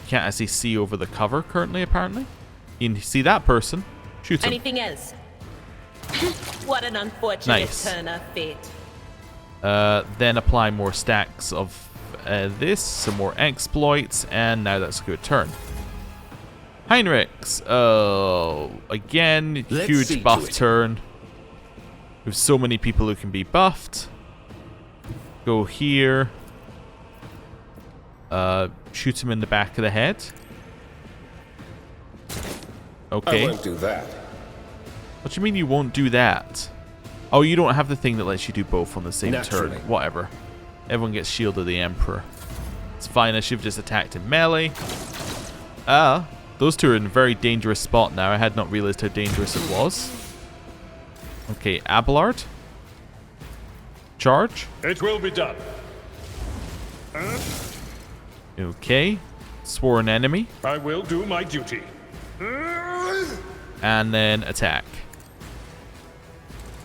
Can't actually see over the cover currently, apparently. You can see that person. Shoot him. Anything else? What an unfortunate Nice. turn of fate. Then apply more stacks of this, some more exploits, and now that's a good turn. Heinrichs. Oh, again, Let's see huge to buff it. turn. There's so many people who can be buffed. Go here. Shoot him in the back of the head. Okay. I won't do that. What do you mean you won't do that? Oh, you don't have the thing that lets you do both on the same turn. Naturally. Whatever. Everyone gets Shield of the Emperor. It's fine, I should have just attacked in melee. Ah, those two are in a very dangerous spot now. I had not realized how dangerous it was. Okay, Abelard. Charge. It will be done. Okay. Sworn enemy. I will do my duty. And then attack.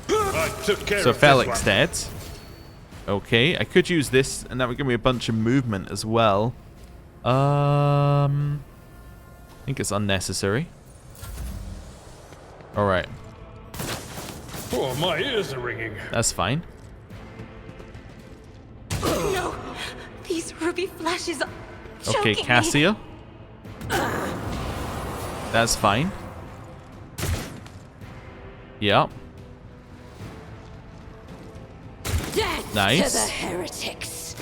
I took care So of this Felix one. dead. Okay, I could use this, and that would give me a bunch of movement as well. I think it's unnecessary. Alright, Oh, my ears are ringing. that's fine. No! These ruby flashes are Okay, choking me. Cassia. That's fine. Yep. Death Nice. to the heretics.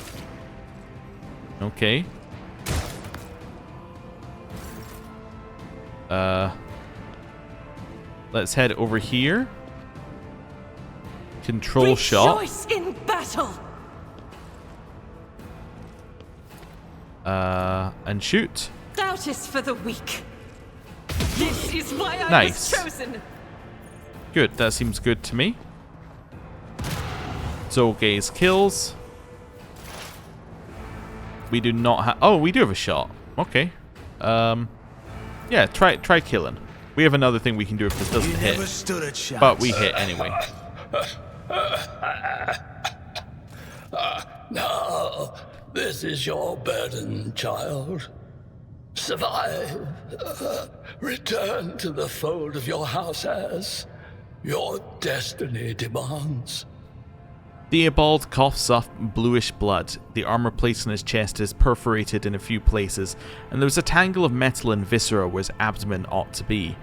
Okay. Let's head over here. Control shot. Rejoice in battle. And shoot. Doubt is for the weak. This is why I Nice. was chosen. Good, that seems good to me. So, gaze kills. We do not have... Oh, we do have a shot. Okay. Yeah, try killing. We have another thing we can do if this doesn't You hit. never stood a chance. But we hit anyway. No, this is your burden, child. Survive. Return to the fold of your house as your destiny demands. Theobald coughs up bluish blood. The armor placed on his chest is perforated in a few places, and there's a tangle of metal and viscera where his abdomen ought to be.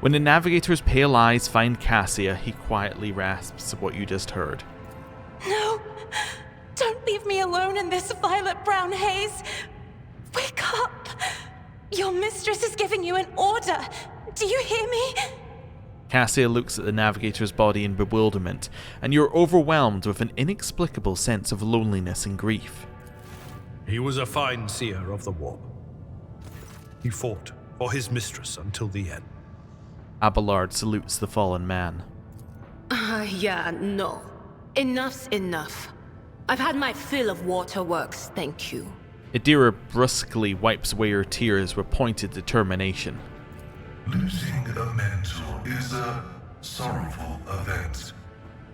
When the navigator's pale eyes find Cassia, he quietly rasps what you just heard. No! Don't leave me alone in this violet-brown haze! Wake up! Your mistress is giving you an order! Do you hear me? Cassia looks at the navigator's body in bewilderment, and you're overwhelmed with an inexplicable sense of loneliness and grief. He was a fine seer of the warp. He fought for his mistress until the end. Abelard salutes the fallen man. Yeah, no. Enough's enough. I've had my fill of waterworks, thank you. Adira brusquely wipes away her tears with pointed determination. Losing a mentor is a sorrowful event,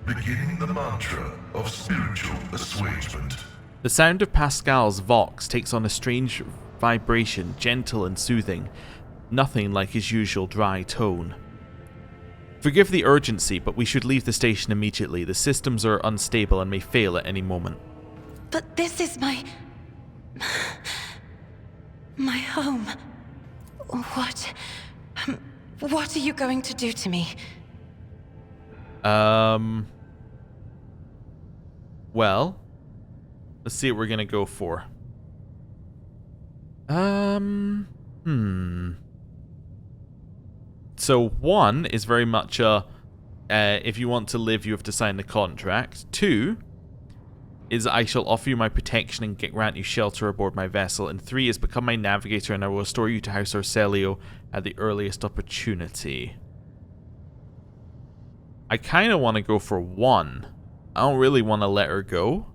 beginning the mantra of spiritual assuagement. The sound of Pascal's vox takes on a strange vibration, gentle and soothing, nothing like his usual dry tone. Forgive the urgency, but we should leave the station immediately. The systems are unstable and may fail at any moment. But this is my home. What are you going to do to me? Well, let's see what we're gonna go for. So 1 is very much a, if you want to live, you have to sign the contract. 2 is I shall offer you my protection and grant you shelter aboard my vessel. And 3 is become my navigator and I will restore you to House Arcelio at the earliest opportunity. I kind of want to go for 1. I don't really want to let her go.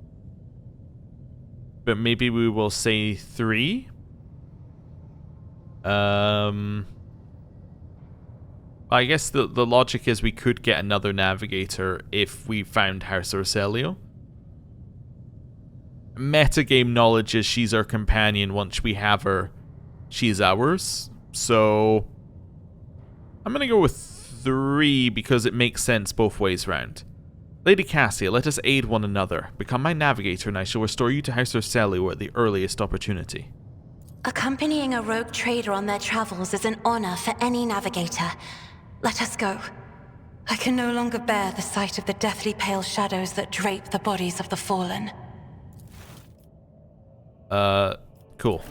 But maybe we will say 3. I guess the logic is we could get another navigator if we found House Arcelio. Metagame knowledge is she's our companion. Once we have her, she's ours. So I'm going to go with 3 because it makes sense both ways round. Lady Cassia, let us aid one another. Become my navigator and I shall restore you to House Arcelio at the earliest opportunity. Accompanying a rogue trader on their travels is an honor for any navigator. Let us go. I can no longer bear the sight of the deathly pale shadows that drape the bodies of the fallen. Cool.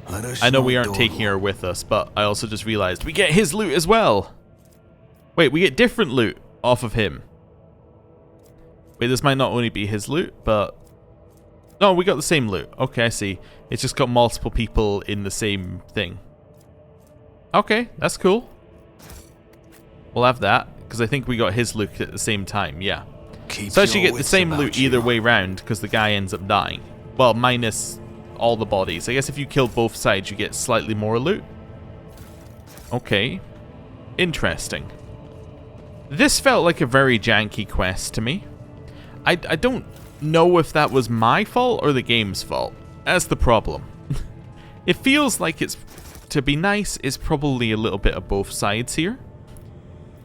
Let us I know we not aren't dawdle. taking her with us, but I also just realized we get his loot as well. Wait, we get different loot off of him. Wait, this might not only be his loot, but... No, we got the same loot. Okay, I see. It's just got multiple people in the same thing. Okay, that's cool. We'll have that, because I think we got his loot at the same time, yeah. Keep So actually your get the wits same about loot you. either way round, because the guy ends up dying. Well, minus all the bodies. I guess if you kill both sides, you get slightly more loot. Okay. Interesting. This felt like a very janky quest to me. I don't know if that was my fault or the game's fault. That's the problem. It feels like it's, to be nice, it's probably a little bit of both sides here.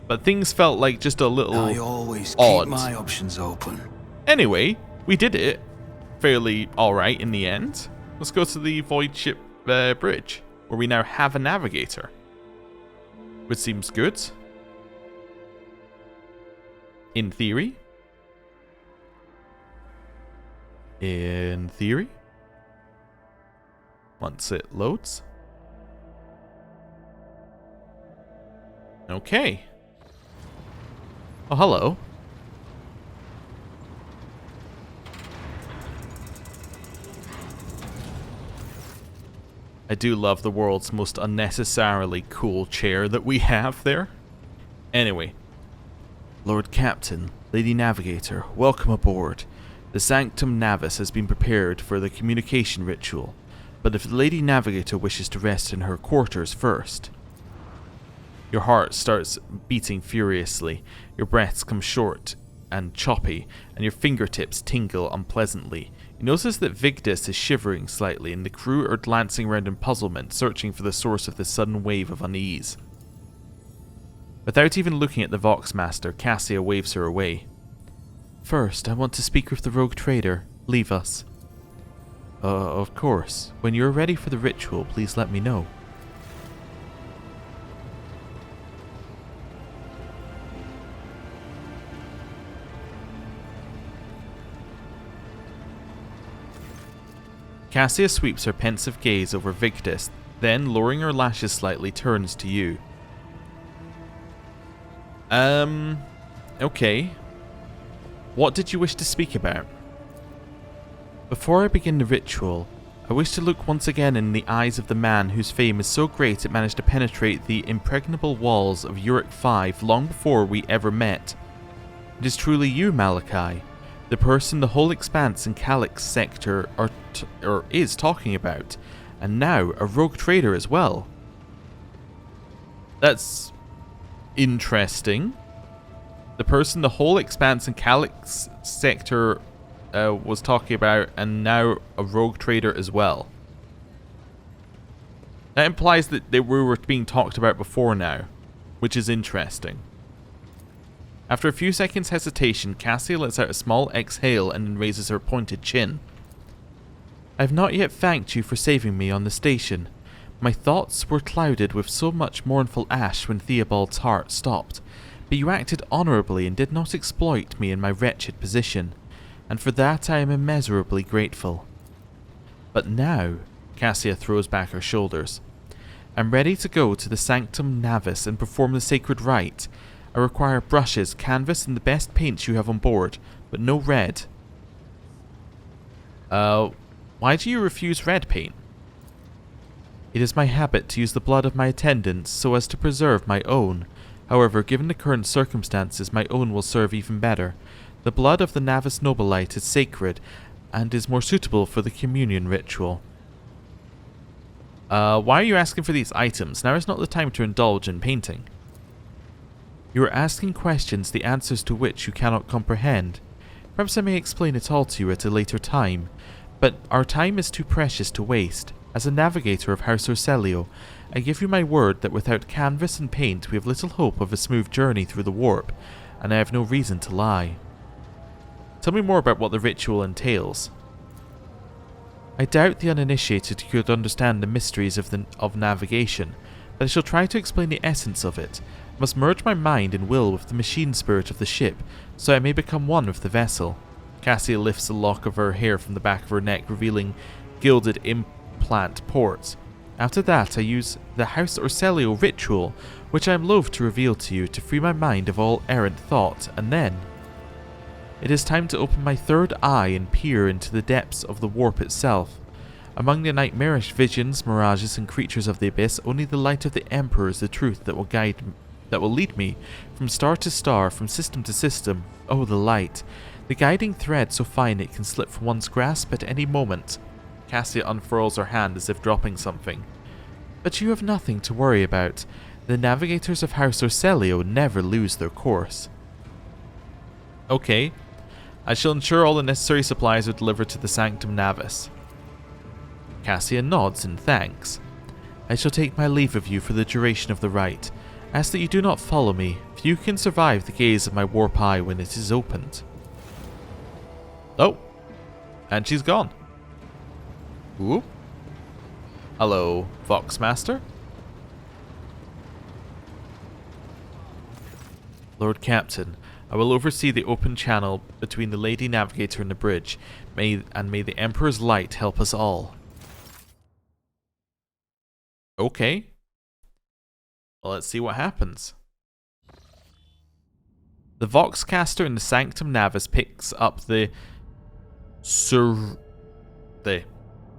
But things felt like just a little I always odd. keep my options open. Anyway, we did it fairly alright in the end. Let's go to the voidship bridge, where we now have a navigator. Which seems good. In theory. In theory. Once it loads. Okay. Oh, hello. I do love the world's most unnecessarily cool chair that we have there. Anyway. Lord Captain, Lady Navigator, welcome aboard. The Sanctum Navis has been prepared for the communication ritual, but if the Lady Navigator wishes to rest in her quarters first... Your heart starts beating furiously, your breaths come short and choppy, and your fingertips tingle unpleasantly. You notice that Vigdis is shivering slightly, and the crew are glancing around in puzzlement, searching for the source of this sudden wave of unease. Without even looking at the Voxmaster, Cassia waves her away. First, I want to speak with the rogue trader. Leave us. Of course. When you are ready for the ritual, please let me know. Cassia sweeps her pensive gaze over Vigdis, then, lowering her lashes slightly, turns to you. Okay. What did you wish to speak about? Before I begin the ritual, I wish to look once again in the eyes of the man whose fame is so great it managed to penetrate the impregnable walls of Uric 5 long before we ever met. It is truly you, Malachi, The person the whole Expanse and Calyx sector is talking about. And now a rogue trader as well. That's interesting. The person the whole Expanse and Calyx sector was talking about, and now a rogue trader as well. That implies that they were being talked about before now, which is interesting. After a few seconds hesitation, Cassia lets out a small exhale and then raises her pointed chin. I have not yet thanked you for saving me on the station. My thoughts were clouded with so much mournful ash when Theobald's heart stopped, but you acted honourably and did not exploit me in my wretched position, and for that I am immeasurably grateful. But now, Cassia throws back her shoulders, I'm ready to go to the Sanctum Navis and perform the sacred rite. I require brushes, canvas, and the best paints you have on board, but no red. Why do you refuse red paint? It is my habit to use the blood of my attendants so as to preserve my own. However, given the current circumstances, my own will serve even better. The blood of the Navis Nobilite is sacred, and is more suitable for the communion ritual. Why are you asking for these items? Now is not the time to indulge in painting. You are asking questions the answers to which you cannot comprehend. Perhaps I may explain it all to you at a later time, but our time is too precious to waste. As a navigator of House Orselio, I give you my word that without canvas and paint we have little hope of a smooth journey through the warp, and I have no reason to lie. Tell me more about what the ritual entails. I doubt the uninitiated could understand the mysteries of navigation, but I shall try to explain the essence of it. I must merge my mind and will with the machine spirit of the ship, so I may become one with the vessel. Cassia lifts a lock of her hair from the back of her neck, revealing gilded implant ports. After that, I use the House Orselio ritual, which I am loath to reveal to you, to free my mind of all errant thought, and then it is time to open my third eye and peer into the depths of the warp itself. Among the nightmarish visions, mirages, and creatures of the abyss, only the light of the Emperor is the truth that will lead me from star to star, from system to system. Oh, the light! The guiding thread so fine it can slip from one's grasp at any moment. Cassia unfurls her hand as if dropping something. But you have nothing to worry about. The navigators of House Orselio never lose their course. Okay. I shall ensure all the necessary supplies are delivered to the Sanctum Navis. Cassia nods in thanks. I shall take my leave of you for the duration of the rite. Ask that you do not follow me. Few can survive the gaze of my warp eye when it is opened. Oh. And she's gone. Ooh. Hello, Voxmaster. Lord Captain, I will oversee the open channel between the Lady Navigator and the bridge. May the Emperor's light help us all. Okay. Well, let's see what happens. The Voxcaster in the Sanctum Navis picks up the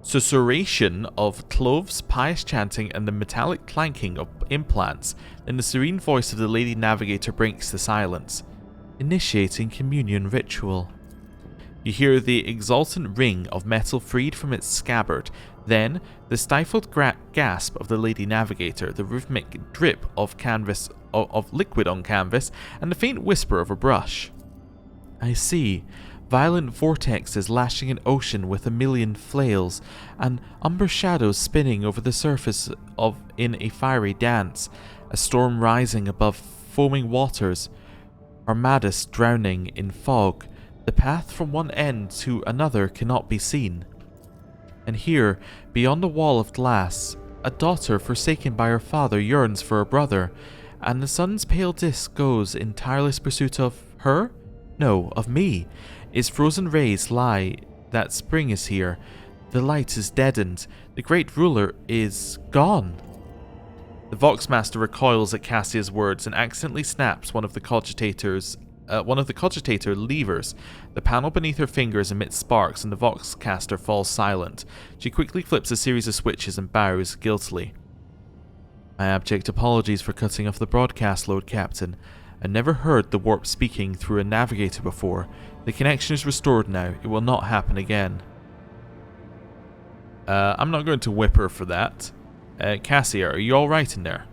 susurration of cloves, pious chanting, and the metallic clanking of implants. Then the serene voice of the Lady Navigator breaks the silence. Initiating communion ritual. You hear the exultant ring of metal freed from its scabbard, then the stifled gasp of the Lady Navigator, the rhythmic drip of liquid on canvas, and the faint whisper of a brush. I see. Violent vortexes lashing an ocean with a million flails, and umber shadows spinning over the surface in a fiery dance, a storm rising above foaming waters, armadas drowning in fog. The path from one end to another cannot be seen. And here, beyond the wall of glass, a daughter forsaken by her father yearns for a brother, and the sun's pale disk goes in tireless pursuit of her? No, of me. Its frozen rays lie that spring is here. The light is deadened. The great ruler is gone. The Voxmaster recoils at Cassia's words and accidentally snaps one of the cogitator levers. The panel beneath her fingers emits sparks and the Voxcaster falls silent. She quickly flips a series of switches and bows guiltily. My abject apologies for cutting off the broadcast, Lord Captain. I never heard the warp speaking through a navigator before. The connection is restored now. It will not happen again. I'm not going to whip her for that. Cassia, are you alright in there?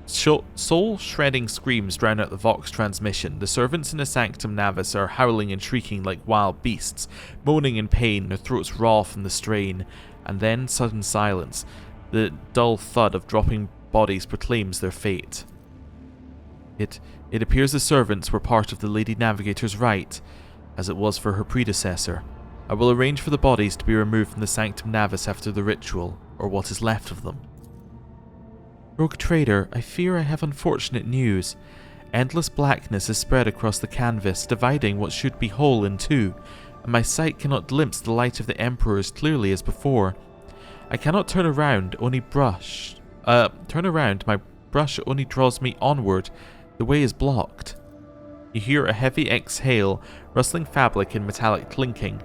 Soul-shredding screams drown out the Vox transmission. The servants in the Sanctum Navis are howling and shrieking like wild beasts, moaning in pain, their throats raw from the strain. And then sudden silence. The dull thud of dropping bodies proclaims their fate. It appears the servants were part of the Lady Navigator's rite, as it was for her predecessor. I will arrange for the bodies to be removed from the Sanctum Navis after the ritual, or what is left of them. Rogue Trader, I fear I have unfortunate news. Endless blackness is spread across the canvas, dividing what should be whole in two, and my sight cannot glimpse the light of the Emperor as clearly as before. I cannot turn around, my brush only draws me onward. The way is blocked. You hear a heavy exhale, rustling fabric and metallic clinking.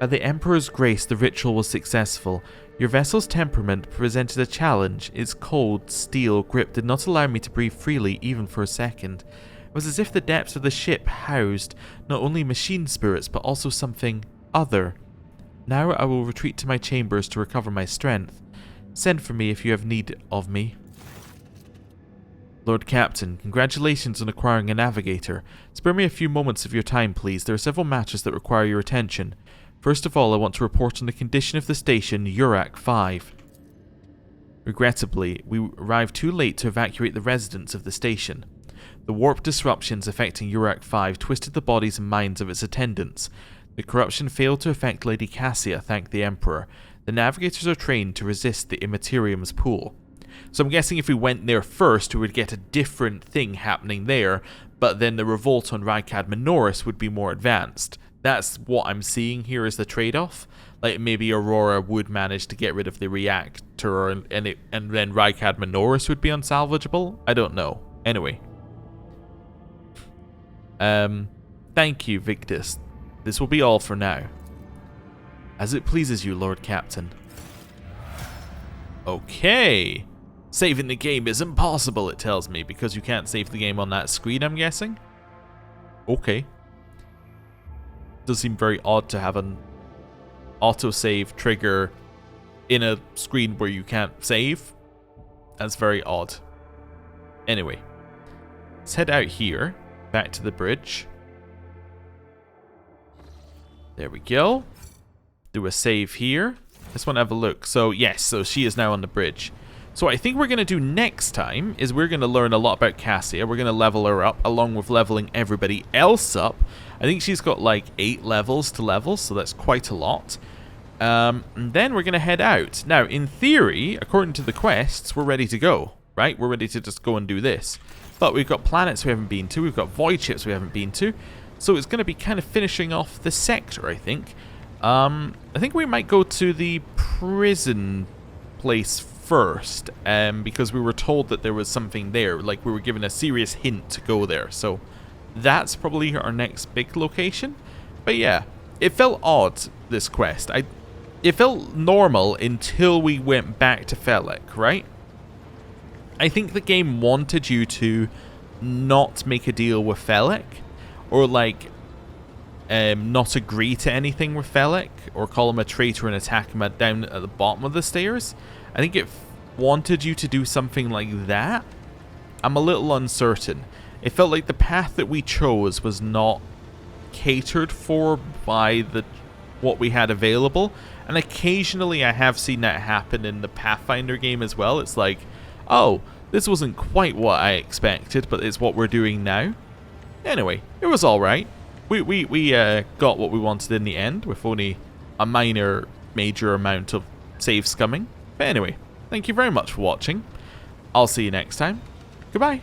By the Emperor's grace, the ritual was successful. Your vessel's temperament presented a challenge. Its cold, steel grip did not allow me to breathe freely even for a second. It was as if the depths of the ship housed not only machine spirits but also something other. Now I will retreat to my chambers to recover my strength. Send for me if you have need of me. Lord Captain, congratulations on acquiring a navigator. Spare me a few moments of your time, please. There are several matters that require your attention. First of all, I want to report on the condition of the station, Urak 5. Regrettably, we arrived too late to evacuate the residents of the station. The warp disruptions affecting Urak 5 twisted the bodies and minds of its attendants. The corruption failed to affect Lady Cassia, thank the Emperor. The navigators are trained to resist the Imperium's pull. So I'm guessing if we went there first, we would get a different thing happening there, but then the revolt on Rykad Minoris would be more advanced. That's what I'm seeing here as the trade-off. Like maybe Aurora would manage to get rid of the reactor and then Rykad Minoris would be unsalvageable? I don't know. Anyway. Thank you, Victus. This will be all for now. As it pleases you, Lord Captain. Okay. Saving the game is impossible, it tells me, because you can't save the game on that screen, I'm guessing. Okay. Does seem very odd to have an autosave trigger in a screen where you can't save. That's very odd. Anyway, let's head out here, back to the bridge. There we go. Do a save here. Just want to have a look. So yes, so she is now on the bridge. So what I think we're going to do next time is we're going to learn a lot about Cassia. We're going to level her up along with leveling everybody else up. I think she's got like 8 levels to level, so that's quite a lot. And then we're going to head out. Now, in theory, according to the quests, we're ready to go, right? We're ready to just go and do this. But we've got planets we haven't been to. We've got void ships we haven't been to. So it's going to be kind of finishing off the sector, I think. I think we might go to the prison place first, because we were told that there was something there. Like, we were given a serious hint to go there. So that's probably our next big location. But yeah, it felt odd, this quest. It felt normal until we went back to Felek, right? I think the game wanted you to not make a deal with Felek, or like not agree to anything with Felek, or call him a traitor and attack him down at the bottom of the stairs. I think it wanted you to do something like that. I'm a little uncertain. It felt like the path that we chose was not catered for by what we had available. And occasionally I have seen that happen in the Pathfinder game as well. It's like, oh, this wasn't quite what I expected, but it's what we're doing now. Anyway, it was alright. We got what we wanted in the end, with only a major amount of save scumming. But anyway, thank you very much for watching. I'll see you next time. Goodbye.